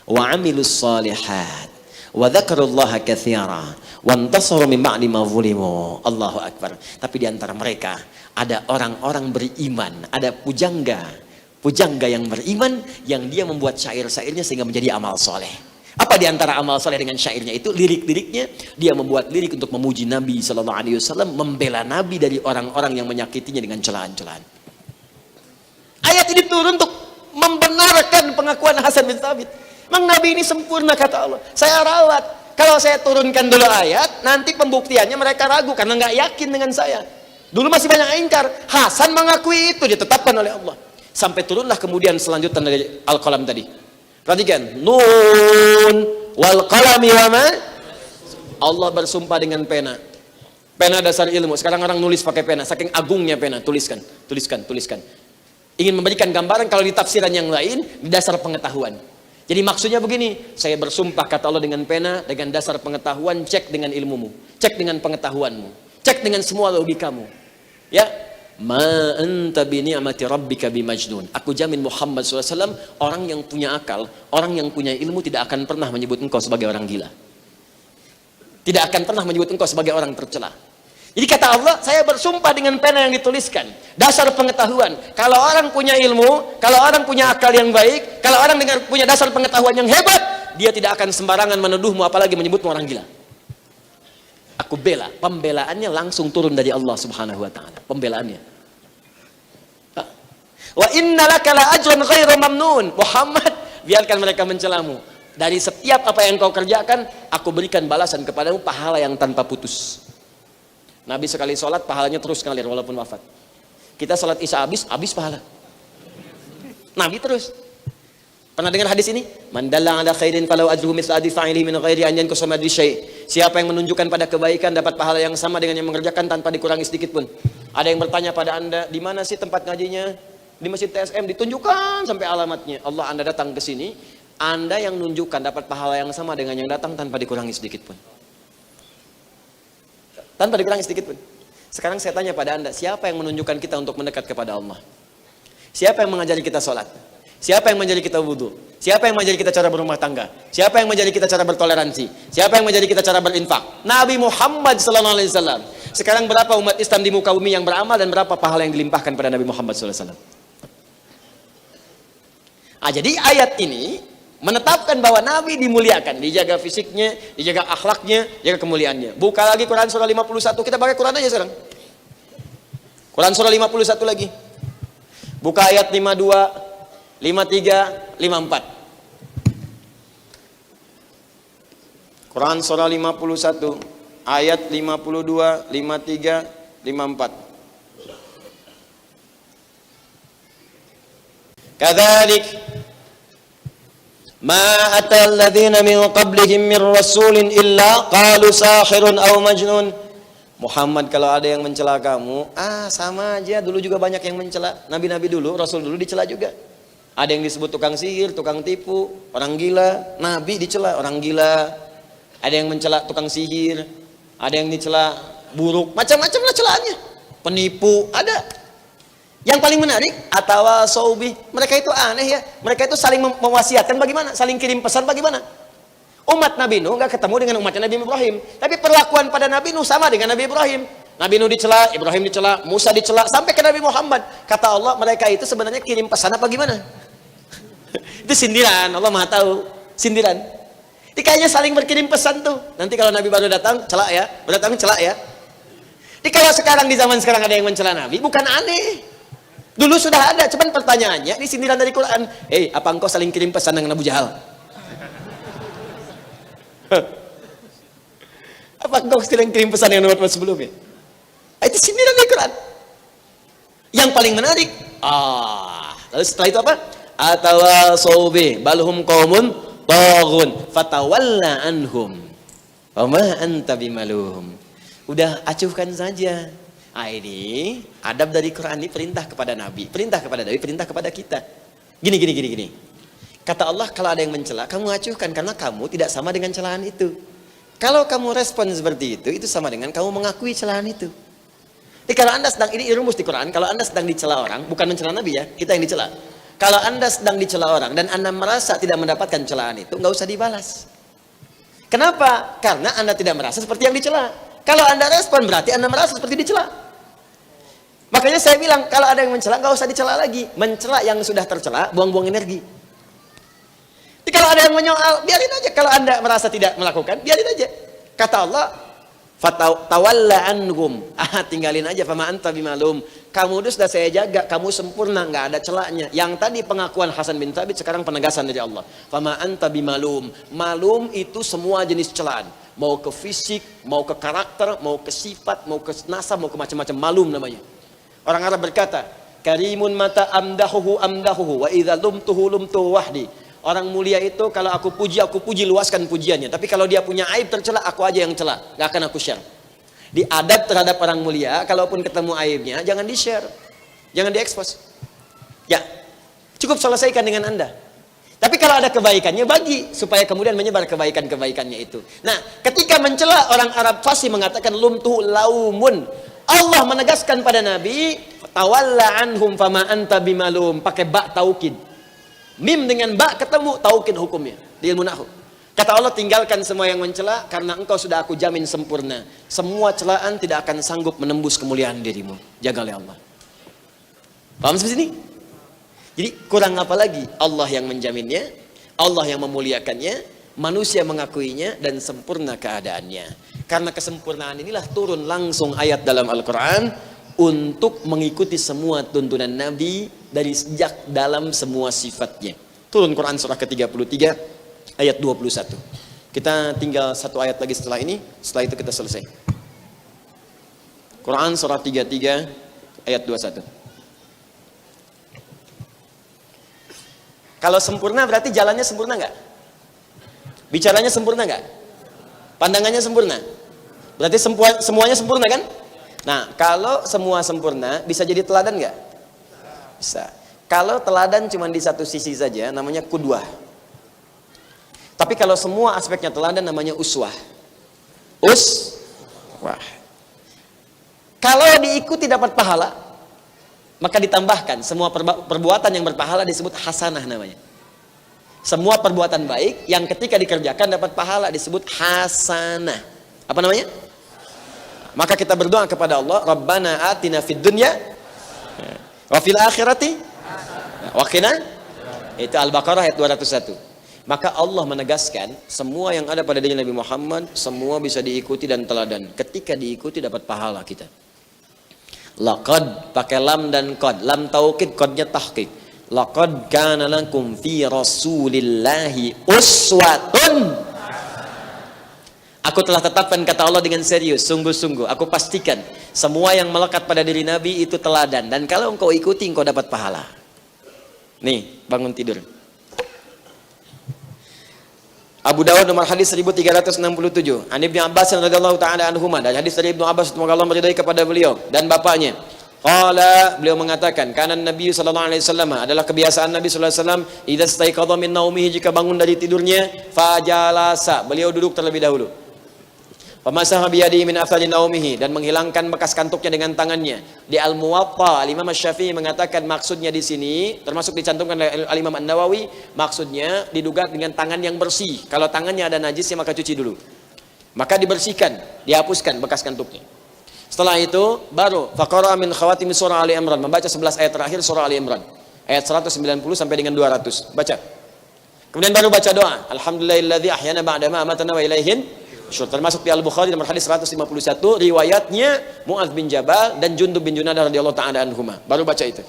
Speaker 2: wa 'amilus shalihat wa dzakarullaha katsira wa intasaru min ba'di ma zulimu. Allahu akbar. Tapi di antara mereka ada orang-orang beriman, ada pujangga yang beriman, yang dia membuat syair-syairnya sehingga menjadi amal soleh. Apa di antara amal soleh dengan syairnya itu? Lirik-liriknya, dia membuat lirik untuk memuji Nabi Sallallahu Alaihi Wasallam, membela Nabi dari orang-orang yang menyakitinya dengan celaan-celaan. Ayat ini turun untuk membenarkan pengakuan Hasan bin Thabit. Memang Nabi ini sempurna kata Allah. Saya rawat. Kalau saya turunkan dulu ayat, nanti pembuktiannya mereka ragu karena nggak yakin dengan saya. Dulu masih banyak ingkar. Hasan mengakui itu, ditetapkan oleh Allah. Sampai turunlah kemudian selanjutnya dari Al-Qalam tadi. Perhatikan, nun wal qalami wa ma. Allah bersumpah dengan pena. Pena dasar ilmu. Sekarang orang nulis pakai pena, saking agungnya pena. Tuliskan. Ingin memberikan gambaran kalau di tafsiran yang lain di dasar pengetahuan. Jadi maksudnya begini, saya bersumpah kata Allah dengan pena, dengan dasar pengetahuan, cek dengan ilmumu, cek dengan pengetahuanmu, cek dengan semua logikamu. Ya, ma anta bi ni'mati rabbika bimajnun. Aku jamin Muhammad SAW, orang yang punya akal, orang yang punya ilmu tidak akan pernah menyebut engkau sebagai orang gila. Tidak akan pernah menyebut engkau sebagai orang tercela. Jadi kata Allah, saya bersumpah dengan pena yang dituliskan, dasar pengetahuan. Kalau orang punya ilmu, kalau orang punya akal yang baik, kalau orang dengan punya dasar pengetahuan yang hebat, dia tidak akan sembarangan menuduhmu, apalagi menyebutmu orang gila. Aku bela, pembelaannya langsung turun dari Allah Subhanahu wa taala. Pembelaannya. Wa innalaka la ajran ghairu mamnun. Muhammad, biarkan mereka mencelamu. Dari setiap apa yang kau kerjakan, aku berikan balasan kepadamu pahala yang tanpa putus. Nabi sekali sholat, pahalanya terus ngalir walaupun wafat. Kita sholat isya habis pahala. Nabi terus. Pernah dengar hadis ini? Man dalla ala khairin falau ajruhu mithla ajri fa'ilihi min ghairi an yanqusa min syai'. Siapa yang menunjukkan pada kebaikan dapat pahala yang sama dengan yang mengerjakan tanpa dikurangi sedikit pun. Ada yang bertanya pada Anda, di mana sih tempat ngajinya? Di Masjid TSM, ditunjukkan sampai alamatnya. Allah, Anda datang ke sini, Anda yang nunjukkan dapat pahala yang sama dengan yang datang tanpa dikurangi sedikit pun. Tanpa dikurangi sedikit pun. Sekarang saya tanya pada Anda, siapa yang menunjukkan kita untuk mendekat kepada Allah? Siapa yang mengajari kita sholat? Siapa yang mengajari kita wudhu? Siapa yang mengajari kita cara berumah tangga? Siapa yang mengajari kita cara bertoleransi? Siapa yang mengajari kita cara berinfak? Nabi Muhammad SAW. Sekarang berapa umat Islam di muka bumi yang beramal dan berapa pahala yang dilimpahkan pada Nabi Muhammad SAW? Jadi ayat ini menetapkan bahwa Nabi dimuliakan, dijaga fisiknya, dijaga akhlaknya, jaga kemuliaannya. Buka lagi Quran surah 51, kita pakai Quran aja sekarang. Quran surah 51 lagi. Buka ayat 52, 53, 54. Quran surah 51, ayat 52, 53, 54. Kadzalik ma atal ladzina min qablihim min rasulin illa qalu sahirun aw majnun. Muhammad, kalau ada yang mencela kamu, sama aja, dulu juga banyak yang mencela. Nabi-nabi dulu, rasul dulu dicela juga. Ada yang disebut tukang sihir, tukang tipu, orang gila. Nabi dicela orang gila. Ada yang mencela tukang sihir, ada yang dicela buruk, macam-macam lah celaannya. Penipu, ada. Yang paling menarik, atawasaubi, mereka itu aneh ya. Mereka itu saling mewasiatkan bagaimana? Saling kirim pesan bagaimana? Umat Nabi Nuh nggak ketemu dengan umatnya Nabi Ibrahim, tapi perlakuan pada Nabi Nuh sama dengan Nabi Ibrahim. Nabi Nuh dicela, Ibrahim dicela, Musa dicela, sampai ke Nabi Muhammad. Kata Allah, mereka itu sebenarnya kirim pesan apa gimana? Itu sindiran, Allah Maha tahu, sindiran. Ini kayaknya saling berkirim pesan tuh. Nanti kalau Nabi baru datang, celak ya, berdatang celak ya. Jadi kalau sekarang di zaman sekarang ada yang mencela Nabi, bukan aneh. Dulu sudah ada, cuman pertanyaannya, ini sindiran dari Quran. Apa engkau saling kirim pesan dengan Abu Jahal? Apa engkau saling kirim pesan dengan umat sebelumnya? Itu sindiran dari Quran. Yang paling menarik, lalu setelah itu apa? Atawasaubi balhum qaumun taghun fatawalla anhum wa ma anta bimaluhum. Udah acuhkan saja. Ini adab dari Quran, ini perintah kepada Nabi, perintah kepada Nabi, perintah kepada kita. Gini. Kata Allah, kalau ada yang mencela, kamu acuhkan karena kamu tidak sama dengan celaan itu. Kalau kamu respon seperti itu sama dengan kamu mengakui celaan itu. Jadi kalau Anda sedang, ini rumus di Quran, kalau Anda sedang dicela orang, bukan mencela Nabi ya, kita yang dicela. Kalau Anda sedang dicela orang dan Anda merasa tidak mendapatkan celaan itu, nggak usah dibalas. Kenapa? Karena Anda tidak merasa seperti yang dicela. Kalau Anda respon berarti Anda merasa seperti dicela. Makanya saya bilang, kalau ada yang mencela, nggak usah dicela lagi. Mencela yang sudah tercela, buang-buang energi. Jadi kalau ada yang menyoal, biarin aja. Kalau Anda merasa tidak melakukan, biarin aja. Kata Allah, fatawalla anhum, tinggalin aja, fama anta bimalum. Kamu itu sudah saya jaga, kamu sempurna, nggak ada celaknya. Yang tadi pengakuan Hasan bin Thabit, sekarang penegasan dari Allah. Fama anta bimalum. Malum itu semua jenis celaan. Mau ke fisik, mau ke karakter, mau ke sifat, mau ke nasab, mau ke macam-macam. Malum namanya. Orang Arab berkata, karimun mata amdahuhu wa idza lumtuhu lumtuhu wahdi. Orang mulia itu kalau aku puji luaskan pujiannya. Tapi kalau dia punya aib tercela, aku aja yang cela, gak akan aku share. Di adab terhadap orang mulia, kalaupun ketemu aibnya, jangan di share, jangan diekspos. Ya, cukup selesaikan dengan Anda. Tapi kalau ada kebaikannya, bagi supaya kemudian menyebar kebaikan-kebaikannya itu. Nah, ketika mencela, orang Arab fasih mengatakan lumtuh laumun. Allah menegaskan pada Nabi, tawalla anhum fama anta bimalum, pakai ba taukid. Mim dengan ba ketemu, taukid hukumnya di ilmu nahwu. Kata Allah, tinggalkan semua yang mencela karena engkau sudah aku jamin sempurna. Semua celaan tidak akan sanggup menembus kemuliaan dirimu. Jaga oleh Allah. Paham sampai sini? Jadi kurang apa lagi? Allah yang menjaminnya, Allah yang memuliakannya, manusia mengakuinya dan sempurna keadaannya. Karena kesempurnaan inilah turun langsung ayat dalam Al-Quran untuk mengikuti semua tuntunan Nabi dari sejak dalam semua sifatnya. Turun Quran surah ke-33 ayat 21. Kita tinggal satu ayat lagi setelah ini, setelah itu kita selesai. Quran surah 33 ayat 21. Kalau sempurna berarti jalannya sempurna enggak? Bicaranya sempurna enggak? Pandangannya sempurna? Berarti semuanya sempurna kan? Nah, kalau semua sempurna, bisa jadi teladan nggak? Bisa. Kalau teladan cuma di satu sisi saja, namanya kudwah. Tapi kalau semua aspeknya teladan, namanya uswah. Uswah. Kalau diikuti dapat pahala, maka ditambahkan semua perbuatan yang berpahala disebut hasanah namanya. Semua perbuatan baik yang ketika dikerjakan dapat pahala disebut hasanah. Apa namanya? Maka kita berdoa kepada Allah, Rabbana atina fid dunya wa fil akhirati wa qina. Itu Al-Baqarah ayat 201. Maka Allah menegaskan semua yang ada pada diri Nabi Muhammad semua bisa diikuti dan teladan. Ketika diikuti dapat pahala kita. Laqad pakai lam dan qad. Lam taukid, qadnya tahqiq. Laqad kana lakum fi rasulillahi uswatun. Aku telah tetapkan, kata Allah dengan serius, sungguh-sungguh. Aku pastikan semua yang melekat pada diri Nabi itu teladan. Dan kalau engkau ikuti, engkau dapat pahala. Nih, bangun tidur. Abu Dawud nomor hadis 1367. An Ibnu Abbas radhiyallahu taala anhuma. Dan hadis dari Ibnu Abbas, semoga Allah meridai kepada beliau dan bapaknya. Qala, beliau mengatakan, kanan Nabi sallallahu alaihi wasallam, adalah kebiasaan Nabi sallallahu alaihi wasallam, idza staiqadha min naumihi, jika bangun dari tidurnya, fajalasa, beliau duduk terlebih dahulu. Pemasaha biyadihi min athari naumihi, dan menghilangkan bekas kantuknya dengan tangannya. Di Al-Muwatta, Al-Imam Asy-Syafi'i mengatakan maksudnya di sini, termasuk dicantumkan oleh Al-Imam An-Nawawi, maksudnya diduga dengan tangan yang bersih. Kalau tangannya ada najisnya maka cuci dulu. Maka dibersihkan, dihapuskan bekas kantuknya. Setelah itu baru faqara min khawatim surah Ali Imran, membaca 11 ayat terakhir surah Ali Imran. Ayat 190 sampai dengan 200. Baca. Kemudian baru baca doa, alhamdulillahilladzi ahyana ba'da ma amatana wa ilaihin. Termasuk di Al-Bukhari nomor hadis 151, riwayatnya Mu'adz bin Jabal dan Jundub bin Junadah radhiyallahu ta'ala anhuma. Baru baca itu.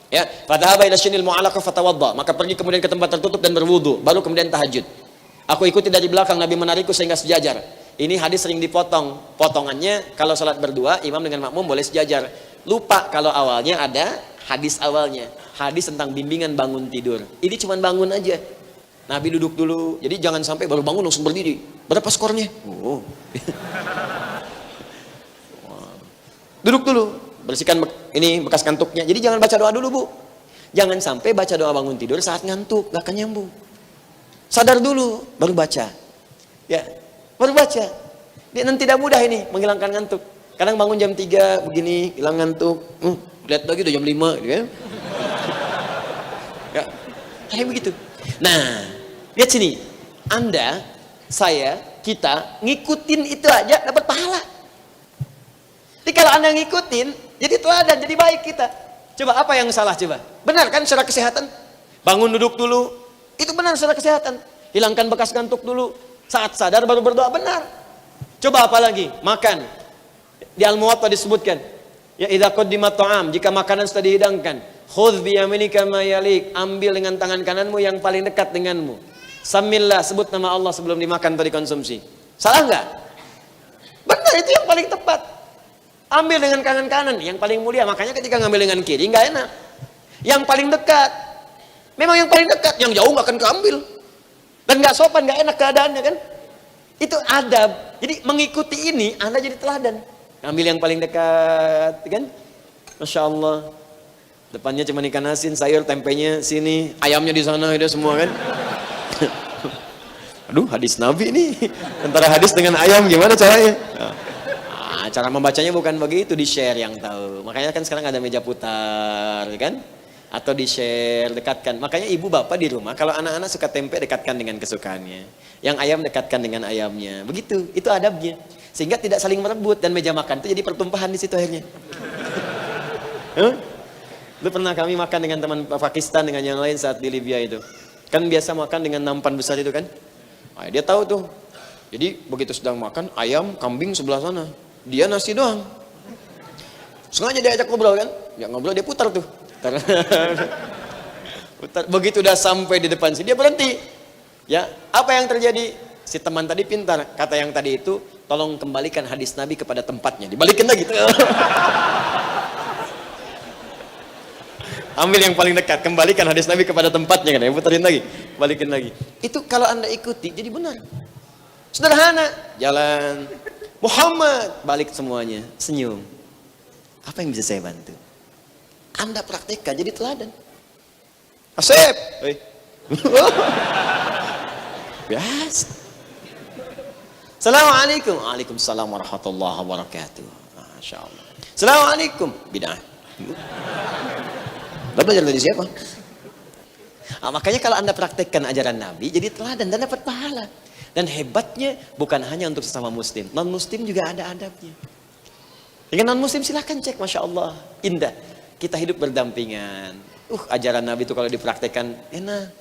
Speaker 2: Ya, fadhahaba ila syinil mu'alaqah fatawadda, maka pergi kemudian ke tempat tertutup dan berwudu, baru kemudian tahajud. Aku ikuti dari belakang, Nabi menarikku sehingga sejajar. Ini hadis sering dipotong. Potongannya kalau salat berdua, imam dengan makmum boleh sejajar. Lupa kalau awalnya ada hadis awalnya. Hadis tentang bimbingan bangun tidur. Ini cuma bangun aja. Nabi duduk dulu. Jadi jangan sampai baru bangun langsung berdiri. Berapa skornya? Oh. Duduk dulu. Bersihkan ini bekas kantuknya. Jadi jangan baca doa dulu, Bu. Jangan sampai baca doa bangun tidur saat ngantuk, gak akan nyambung. Sadar dulu, baru baca. Ya, baru baca. Dia nanti tidak mudah ini menghilangkan ngantuk. Kadang bangun jam 3 begini, hilang ngantuk. Lihat lagi udah jam 5 gitu ya. Ya, kayak begitu. Nah, lihat sini. Anda, saya, kita ngikutin itu aja dapat pahala. Jadi kalau Anda ngikutin, jadi teladan, jadi baik kita. Coba apa yang salah coba? Benar kan secara kesehatan? Bangun duduk dulu, itu benar secara kesehatan. Hilangkan bekas ngantuk dulu. Saat sadar baru berdoa, benar. Coba apa lagi? Makan. Di Al-Muwatta disebutkan, ya idza qaddimat ta'am, jika makanan sudah dihidangkan, khudz bi yaminika ma yalik, ambil dengan tangan kananmu yang paling dekat denganmu. Samillah, sebut nama Allah sebelum dimakan atau dikonsumsi. Salah enggak? Benar, itu yang paling tepat. Ambil dengan tangan kanan, yang paling mulia. Makanya ketika ngambil dengan kiri enggak enak. Yang paling dekat. Memang yang paling dekat, yang jauh enggak akan keambil. Dan enggak sopan, enggak enak keadaannya kan? Itu adab. Jadi mengikuti ini Anda jadi teladan. Ambil yang paling dekat, kan? Masya Allah. Depannya cuma ikan asin, sayur, tempenya sini, ayamnya di sana, itu semua kan? Aduh, hadis Nabi nih. Antara hadis dengan ayam gimana caranya? Nah, cara membacanya bukan begitu, di-share yang tahu. Makanya kan sekarang ada meja putar, kan? Atau di-share, dekatkan. Makanya ibu bapak di rumah, kalau anak-anak suka tempe, dekatkan dengan kesukaannya. Yang ayam, dekatkan dengan ayamnya. Begitu, itu adabnya. Sehingga tidak saling merebut, dan meja makan itu jadi pertumpahan di situ akhirnya. Itu pernah kami makan dengan teman Pakistan dengan yang lain saat di Libya itu. Kan biasa makan dengan nampan besar itu kan. Nah, dia tahu tuh. Jadi begitu sedang makan, ayam, kambing sebelah sana. Dia nasi doang. Sengaja dia ajak ngobrol kan. Ya ngobrol dia putar tuh. Putar. Begitu udah sampai di depan sini dia berhenti. Ya, apa yang terjadi? Si teman tadi pintar. Kata yang tadi itu, tolong kembalikan hadis Nabi kepada tempatnya. Dibalikin lagi. Ambil yang paling dekat, kembalikan hadis Nabi kepada tempatnya kan, puterin lagi, balikin lagi. Itu kalau Anda ikuti jadi benar. Sederhana, jalan. Muhammad, balik semuanya, senyum. Apa yang bisa saya bantu? Anda praktekkan jadi teladan. Asep. Biasa. Assalamualaikum. Waalaikumsalam warahmatullahi wabarakatuh. Masya Allah. Assalamualaikum. Bid'ah. Belajar dari siapa? Makanya kalau Anda praktekkan ajaran Nabi, jadi teladan dan dapat pahala. Dan hebatnya bukan hanya untuk sesama muslim, non muslim juga ada adabnya. Dengan non muslim silahkan cek, Masya Allah, indah. Kita hidup berdampingan. Ajaran Nabi itu kalau dipraktekkan enak.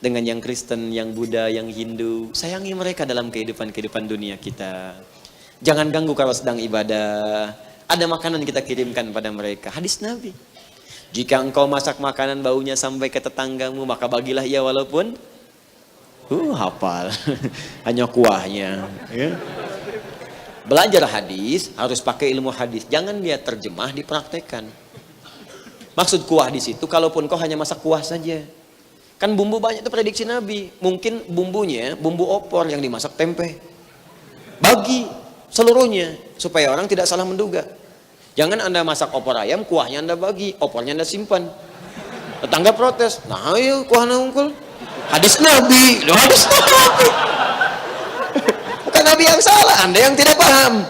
Speaker 2: Dengan yang Kristen, yang Buddha, yang Hindu, sayangi mereka dalam kehidupan dunia kita. Jangan ganggu kalau sedang ibadah. Ada makanan kita kirimkan pada mereka. Hadis Nabi. Jika engkau masak makanan baunya sampai ke tetanggamu, maka bagilah ia walaupun hafal. Hanya kuahnya. Ya. Belajar hadis harus pakai ilmu hadis. Jangan lihat terjemah dipraktekkan. Maksud kuah di situ, kalaupun kau hanya masak kuah saja. Kan bumbu banyak itu prediksi Nabi. Mungkin bumbunya bumbu opor yang dimasak tempe. Bagi seluruhnya supaya orang tidak salah menduga. Jangan Anda masak opor ayam, kuahnya Anda bagi, opornya Anda simpan. Tetangga protes, nah ayo kuahnya unggul. Hadis Nabi, hadis Nabi. Bukan Nabi yang salah, Anda yang tidak paham.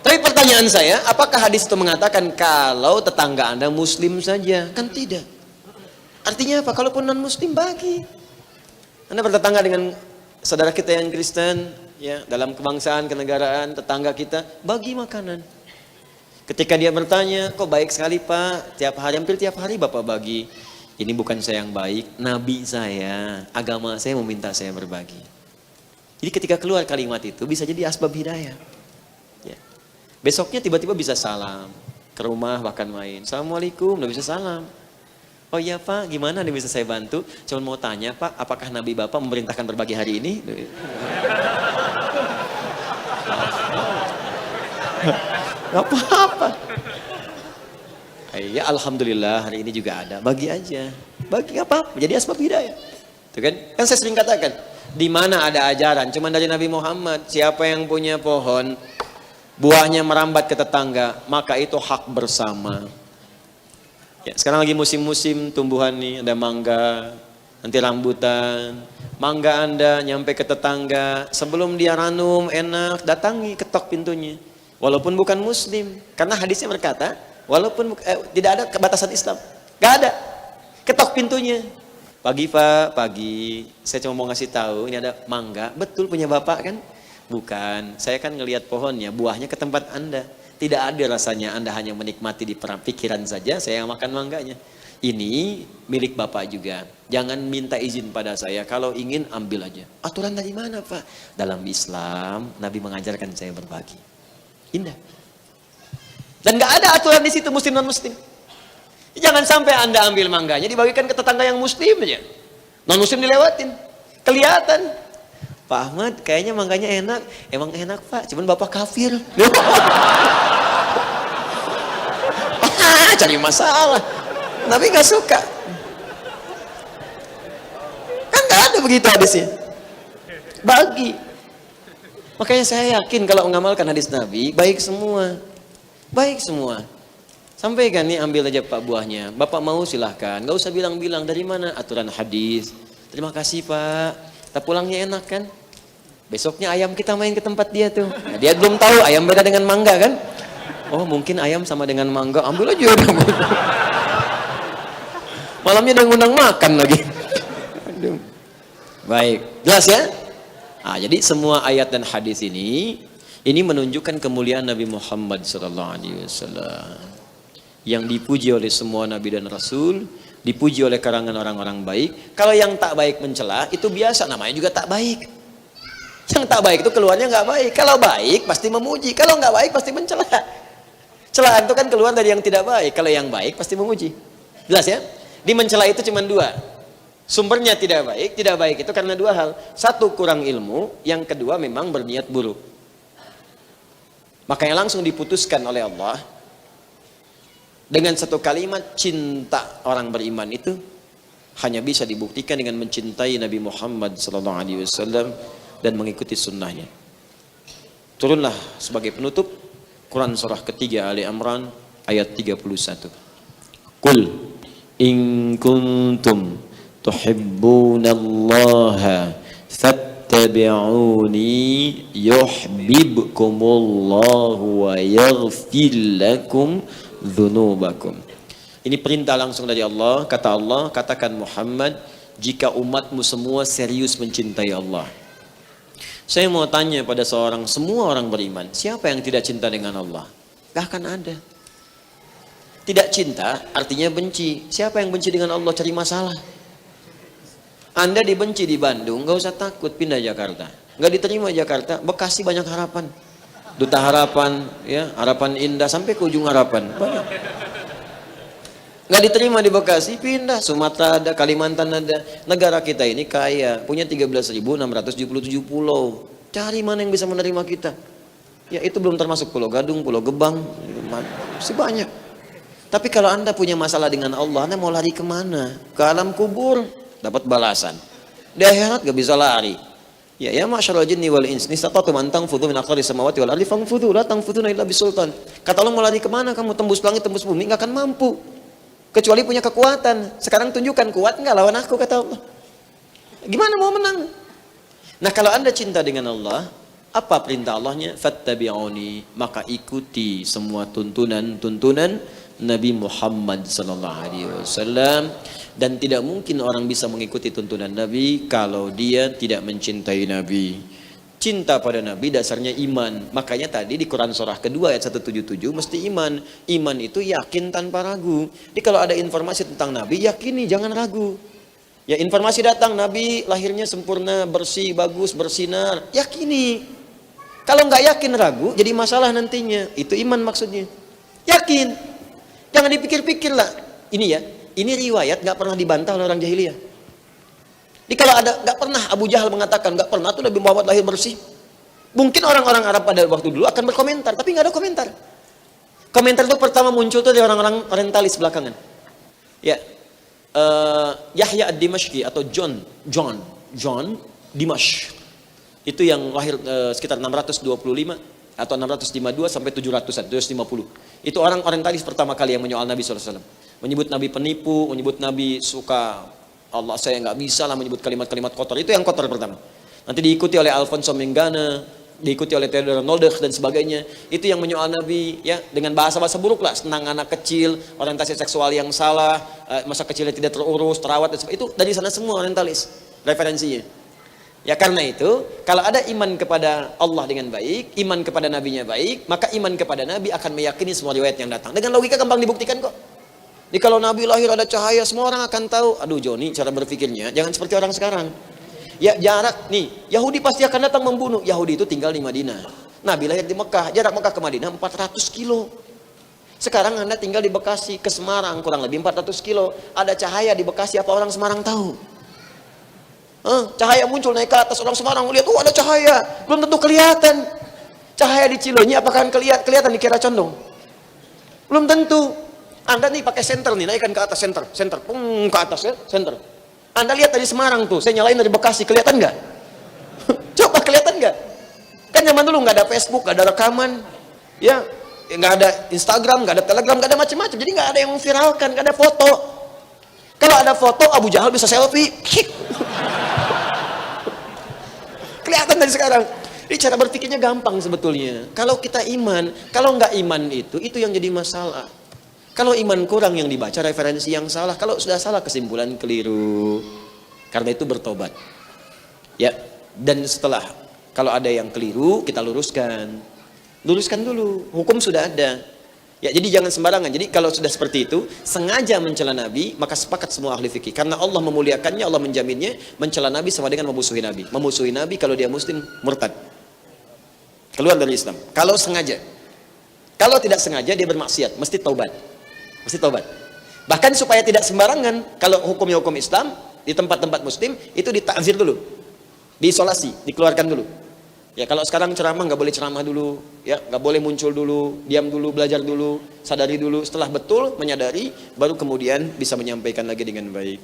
Speaker 2: Tapi pertanyaan saya, apakah hadis itu mengatakan kalau tetangga Anda muslim saja? Kan tidak. Artinya apa? Kalaupun non muslim bagi. Anda bertetangga dengan saudara kita yang Kristen, ya, dalam kebangsaan, kenegaraan, tetangga kita, bagi makanan. Ketika dia bertanya, kok baik sekali Pak, hampir tiap hari Bapak bagi. Ini bukan saya yang baik, Nabi saya, agama saya meminta saya berbagi. Jadi ketika keluar kalimat itu bisa jadi asbab hidayah. Ya. Besoknya tiba-tiba bisa salam, ke rumah bahkan main. Assalamualaikum, udah bisa salam. Oh iya Pak, gimana nih bisa saya bantu? Cuma mau tanya Pak, apakah Nabi Bapak memerintahkan berbagi hari ini? Gak apa-apa. Ya Alhamdulillah hari ini juga ada. Bagi aja. Bagi gak apa-apa. Jadi asbab hidayah. Itu kan? Kan saya sering katakan. Di mana ada ajaran. Cuma dari Nabi Muhammad. Siapa yang punya pohon. Buahnya merambat ke tetangga. Maka itu hak bersama. Ya, sekarang lagi musim-musim tumbuhan nih, ada mangga, nanti rambutan. Mangga Anda nyampe ke tetangga, sebelum dia ranum enak, datangi, ketok pintunya. Walaupun bukan muslim, karena hadisnya berkata, walaupun tidak ada kebatasan Islam, gak ada, ketok pintunya. Pagi Pak, pagi, saya cuma mau ngasih tahu, ini ada mangga, betul punya Bapak kan? Bukan, saya kan ngelihat pohonnya, buahnya ke tempat Anda. Tidak ada rasanya Anda hanya menikmati di pikiran saja, saya yang makan mangganya. Ini milik Bapak juga. Jangan minta izin pada saya, kalau ingin ambil aja. Aturan dari mana Pak? Dalam Islam, Nabi mengajarkan saya berbagi. Indah. Dan gak ada aturan di situ muslim non muslim. Jangan sampai Anda ambil mangganya dibagikan ke tetangga yang muslim aja. Non muslim dilewatin. Kelihatan. Pak Ahmad kayaknya mangganya enak. Emang enak Pak, cuman Bapak kafir. Cari masalah. Nabi gak suka. Kan gak ada begitu hadisnya. Bagi. Makanya saya yakin kalau mengamalkan hadis Nabi, baik semua. Baik semua. Sampaikan nih, ambil aja Pak buahnya. Bapak mau silahkan. Gak usah bilang-bilang dari mana aturan hadis. Terima kasih Pak. Kita pulangnya enak kan? Besoknya ayam kita main ke tempat dia tuh. Nah, dia belum tahu ayam beda dengan mangga kan? Oh mungkin ayam sama dengan mangga. Ambil aja. Malamnya dia ngundang makan lagi. Baik, jelas ya? Nah, jadi semua ayat dan hadis ini menunjukkan kemuliaan Nabi Muhammad SAW yang dipuji oleh semua Nabi dan Rasul, dipuji oleh karangan orang-orang baik. Kalau yang tak baik mencela itu biasa, namanya juga tak baik. Yang tak baik itu keluarnya nggak baik. Kalau baik pasti memuji, kalau nggak baik pasti mencela. Celaan itu kan keluar dari yang tidak baik. Kalau yang baik pasti memuji. Jelas ya? Di mencela itu cuma dua. Sumbernya tidak baik itu karena dua hal. Satu, kurang ilmu. Yang kedua, memang berniat buruk. Makanya langsung diputuskan oleh Allah dengan satu kalimat, cinta orang beriman itu hanya bisa dibuktikan dengan mencintai Nabi Muhammad SAW dan mengikuti sunnahnya. Turunlah sebagai penutup Quran surah ketiga Ali Imran ayat 31. Qul in kuntum tuhibbunallaha fattabi'uni yuhibbukumullahu wa yaghfir lakum dzunubakum. Ini perintah langsung dari Allah. Kata Allah, katakan Muhammad, jika umatmu semua serius mencintai Allah. Saya mau tanya pada semua orang beriman, siapa yang tidak cinta dengan Allah? Gak akan ada. Tidak cinta artinya benci. Siapa yang benci dengan Allah? Cari masalah. Anda dibenci di Bandung, gak usah takut, pindah Jakarta. Gak diterima Jakarta, Bekasi banyak harapan. Duta Harapan, ya, Harapan Indah sampai ke ujung Harapan. Banyak. Gak diterima di Bekasi, pindah. Sumatera ada, Kalimantan ada. Negara kita ini kaya, punya 13.677 pulau. Cari mana yang bisa menerima kita. Ya itu belum termasuk Pulau Gadung, Pulau Gebang, masih banyak. Tapi kalau Anda punya masalah dengan Allah, Anda mau lari kemana? Ke alam kubur, dapat balasan. Di akhirat gak bisa lari. Ya ma'syarul jinni wal ins, nistata'tum an tanfudhu min aqtaris samawati wal ardi fanfudhu la tanfudhuna illa bisultan. Kata Allah, mau lari kemana kamu? Tembus langit, tembus bumi, gak akan mampu. Kecuali punya kekuatan. Sekarang tunjukkan, kuat nggak lawan aku, kata Allah. Gimana mau menang? Nah kalau Anda cinta dengan Allah, apa perintah Allahnya? Fattabi'uni, maka ikuti semua tuntunan Nabi Muhammad SAW. Dan tidak mungkin orang bisa mengikuti tuntunan Nabi kalau dia tidak mencintai Nabi. Cinta pada Nabi dasarnya iman. Makanya tadi di Quran surah kedua ayat 177 mesti iman. Iman itu yakin tanpa ragu. Jadi kalau ada informasi tentang Nabi, yakini, jangan ragu. Ya informasi datang, Nabi lahirnya sempurna, bersih, bagus, bersinar, yakini. Kalau nggak yakin, ragu, jadi masalah nantinya. Itu iman maksudnya. Yakin. Jangan dipikir-pikir lah. Ini ya, ini riwayat nggak pernah dibantah oleh orang jahiliyah. Jadi kalau ada, nggak pernah Abu Jahal mengatakan, nggak pernah tuh Nabi Muhammad lahir bersih. Mungkin orang-orang Arab pada waktu dulu akan berkomentar, tapi nggak ada komentar. Komentar itu pertama muncul tuh dari orang-orang orientalis belakangan. Ya, Yahya ad-Dimashqi atau John Dimash. Itu yang lahir sekitar 625 atau 652 sampai 700-an, 750. Itu orang orientalis pertama kali yang menyoal Nabi SAW. Menyebut Nabi penipu, menyebut Nabi suka, Allah saya nggak bisa lah menyebut kalimat-kalimat kotor. Itu yang kotor pertama. Nanti diikuti oleh Alfonso Mengana, diikuti oleh Theodor Nolders dan sebagainya. Itu yang menyoal Nabi ya dengan bahasa-bahasa buruk lah, tentang anak kecil, orientasi seksual yang salah, masa kecilnya tidak terurus, terawat dan sebagainya. Itu dari sana semua orientalis referensinya. Ya karena itu, kalau ada iman kepada Allah dengan baik, iman kepada nabinya baik, maka iman kepada nabi akan meyakini semua riwayat yang datang. Dengan logika gampang dibuktikan kok. Jadi kalau nabi lahir ada cahaya, semua orang akan tahu. Aduh Joni, cara berpikirnya jangan seperti orang sekarang. Ya jarak nih, Yahudi pasti akan datang membunuh. Yahudi itu tinggal di Madinah. Nabi lahir di Mekah, jarak Mekah ke Madinah 400 kilo. Sekarang Anda tinggal di Bekasi ke Semarang kurang lebih 400 kilo. Ada cahaya di Bekasi, apa orang Semarang tahu? Cahaya muncul naik ke atas, orang Semarang melihat, ada cahaya. Belum tentu kelihatan. Cahaya di Cileunyi apakah kelihatan di Kiara Condong? Belum tentu. Anda nih pakai senter nih, naikkan ke atas senter, ke atas ya, senter. Anda lihat dari Semarang tuh, saya nyalain dari Bekasi, kelihatan nggak? Coba kelihatan nggak? Kan zaman dulu nggak ada Facebook, nggak ada rekaman, ya nggak ada Instagram, nggak ada Telegram, nggak ada macam-macam, jadi nggak ada yang memviralkan, nggak ada foto. Kalau ada foto, Abu Jahal bisa selfie. Kelihatan dari sekarang. Ini cara berpikirnya gampang sebetulnya. Kalau kita iman, kalau nggak iman itu yang jadi masalah. Kalau iman kurang yang dibaca referensi yang salah, kalau sudah salah kesimpulan keliru. Karena itu bertobat. Ya, dan setelah kalau ada yang keliru kita luruskan. Luruskan dulu, hukum sudah ada. Ya, jadi jangan sembarangan. Jadi kalau sudah seperti itu, sengaja mencela Nabi, maka sepakat semua ahli fikih. Karena Allah memuliakannya, Allah menjaminnya, mencela Nabi sama dengan memusuhi Nabi. Memusuhi Nabi kalau dia muslim murtad. Keluar dari Islam. Kalau sengaja. Kalau tidak sengaja dia bermaksiat, mesti taubat. Mesti taubat. Bahkan supaya tidak sembarangan, kalau hukumnya hukum Islam di tempat-tempat muslim itu ditakzir dulu, diisolasi, dikeluarkan dulu. Ya kalau sekarang ceramah nggak boleh ceramah dulu, ya nggak boleh muncul dulu, diam dulu, belajar dulu, sadari dulu. Setelah betul menyadari, baru kemudian bisa menyampaikan lagi dengan baik.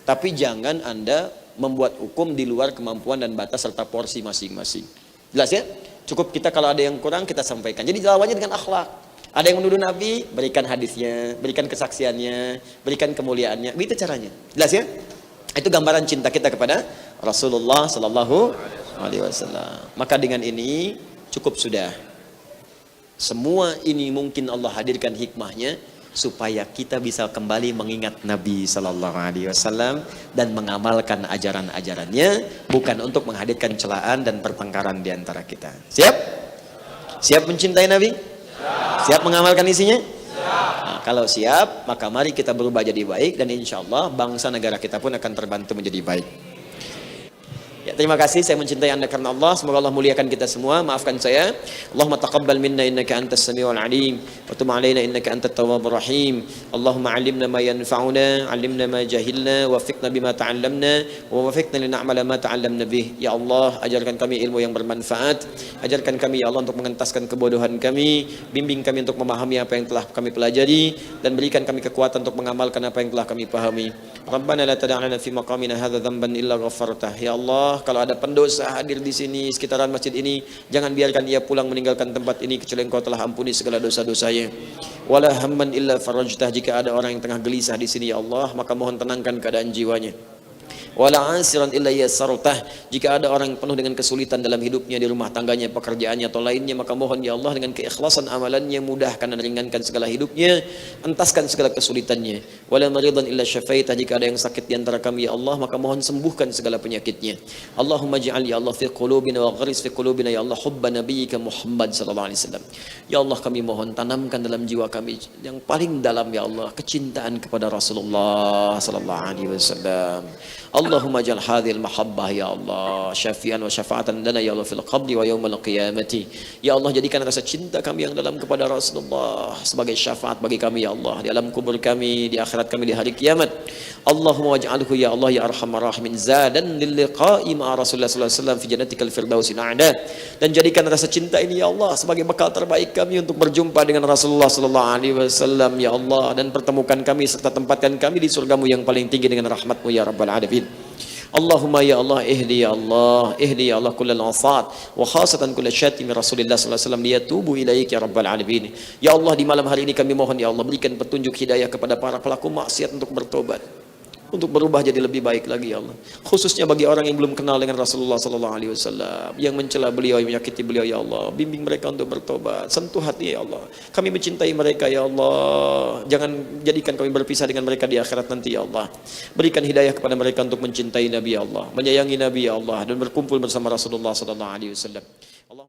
Speaker 2: Tapi jangan Anda membuat hukum di luar kemampuan dan batas serta porsi masing-masing. Jelas ya? Cukup kita kalau ada yang kurang kita sampaikan. Jadi lawannya dengan akhlak. Ada yang menuduh Nabi, berikan hadisnya, berikan kesaksiannya, berikan kemuliaannya. Begitu caranya. Jelas ya? Itu gambaran cinta kita kepada Rasulullah Sallallahu Alaihi Wasallam. Maka dengan ini cukup sudah. Semua ini mungkin Allah hadirkan hikmahnya supaya kita bisa kembali mengingat Nabi Sallallahu Alaihi Wasallam dan mengamalkan ajaran-ajarannya, bukan untuk menghadirkan celaan dan pertengkaran di antara kita. Siap? Siap mencintai Nabi? Siap mengamalkan isinya? Nah, kalau siap, maka mari kita berubah jadi baik dan insya Allah bangsa negara kita pun akan terbantu menjadi baik. Ya, terima kasih, saya mencintai Anda karena Allah. Semoga Allah muliakan kita semua. Maafkan saya. Allahumma taqabbal minna innaka antas samiul alim wa tub alaina innaka antat tawwabur rahim. Allahumma 'allimna ma yanfa'una, 'allimna ma jahilna, wafiqna bima ta'allamna wa wafiqna lin'amala ma ta'allamna bih. Ya Allah, ajarkan kami ilmu yang bermanfaat. Ajarkan kami ya Allah untuk mengentaskan kebodohan kami. Bimbing kami untuk memahami apa yang telah kami pelajari dan berikan kami kekuatan untuk mengamalkan apa yang telah kami pahami. Rabbana la tad'a lana fi maqamina hadza dhanban illa ghafartah. Ya Allah, kalau ada pendosa hadir di sini sekitaran masjid ini, jangan biarkan ia pulang meninggalkan tempat ini kecuali Engkau telah ampuni segala dosa-dosanya. Wala hamman illa farajtah. Jika ada orang yang tengah gelisah di sini ya Allah, maka mohon tenangkan keadaan jiwanya. Wala asiran illa yassartah. Jika ada orang yang penuh dengan kesulitan dalam hidupnya, di rumah tangganya, pekerjaannya atau lainnya, maka mohon ya Allah dengan keikhlasan amalannya mudahkan dan ringankan segala hidupnya, entaskan segala kesulitannya. Wala maridan illa syafaitah. Jika ada yang sakit di antara kami ya Allah, maka mohon sembuhkan segala penyakitnya. Allahumma ja'al ya Allah fi qulubina wa gharis fi qulubina ya Allah hubba nabiyyika Muhammad sallallahu alaihi wasallam. Ya Allah, kami mohon tanamkan dalam jiwa kami yang paling dalam ya Allah kecintaan kepada Rasulullah sallallahu alaihi wasallam. Allahumma jal hadhil mahabbah ya Allah syafi'an wa syafa'atan lana ya Allah fil qabri wa yawmal qiyamati. Ya Allah, jadikan rasa cinta kami yang dalam kepada Rasulullah sebagai syafaat bagi kami ya Allah di alam kubur kami, di akhirat kami, di hari kiamat. Allahumma waj'alhu ya Allah ya arhamar rahimin zadan lil liqa'i ma'a Rasulullah sallallahu alaihi wasallam fi jannatikal firdausil a'la. Dan jadikan rasa cinta ini ya Allah sebagai bekal terbaik kami untuk berjumpa dengan Rasulullah sallallahu alaihi wasallam ya Allah, dan pertemukan kami serta tempatkan kami di surgamu yang paling tinggi dengan rahmatmu ya rabbal alamin. Allahumma ya Allah ihdi ya Allah kullal asad wa khasatan kullal syatimi Rasulullah sallallahu alaihi wasallam liyatubu ilaik ya rabbal alamin. Ya Allah, di malam hari ini kami mohon ya Allah berikan petunjuk hidayah kepada para pelaku maksiat untuk bertobat, untuk berubah jadi lebih baik lagi ya Allah. Khususnya bagi orang yang belum kenal dengan Rasulullah sallallahu alaihi wasallam, yang mencela beliau, yang menyakiti beliau ya Allah, bimbing mereka untuk bertobat, sentuh hati ya Allah. Kami mencintai mereka ya Allah. Jangan jadikan kami berpisah dengan mereka di akhirat nanti ya Allah. Berikan hidayah kepada mereka untuk mencintai Nabi ya Allah, menyayangi Nabi ya Allah, dan berkumpul bersama Rasulullah sallallahu alaihi wasallam.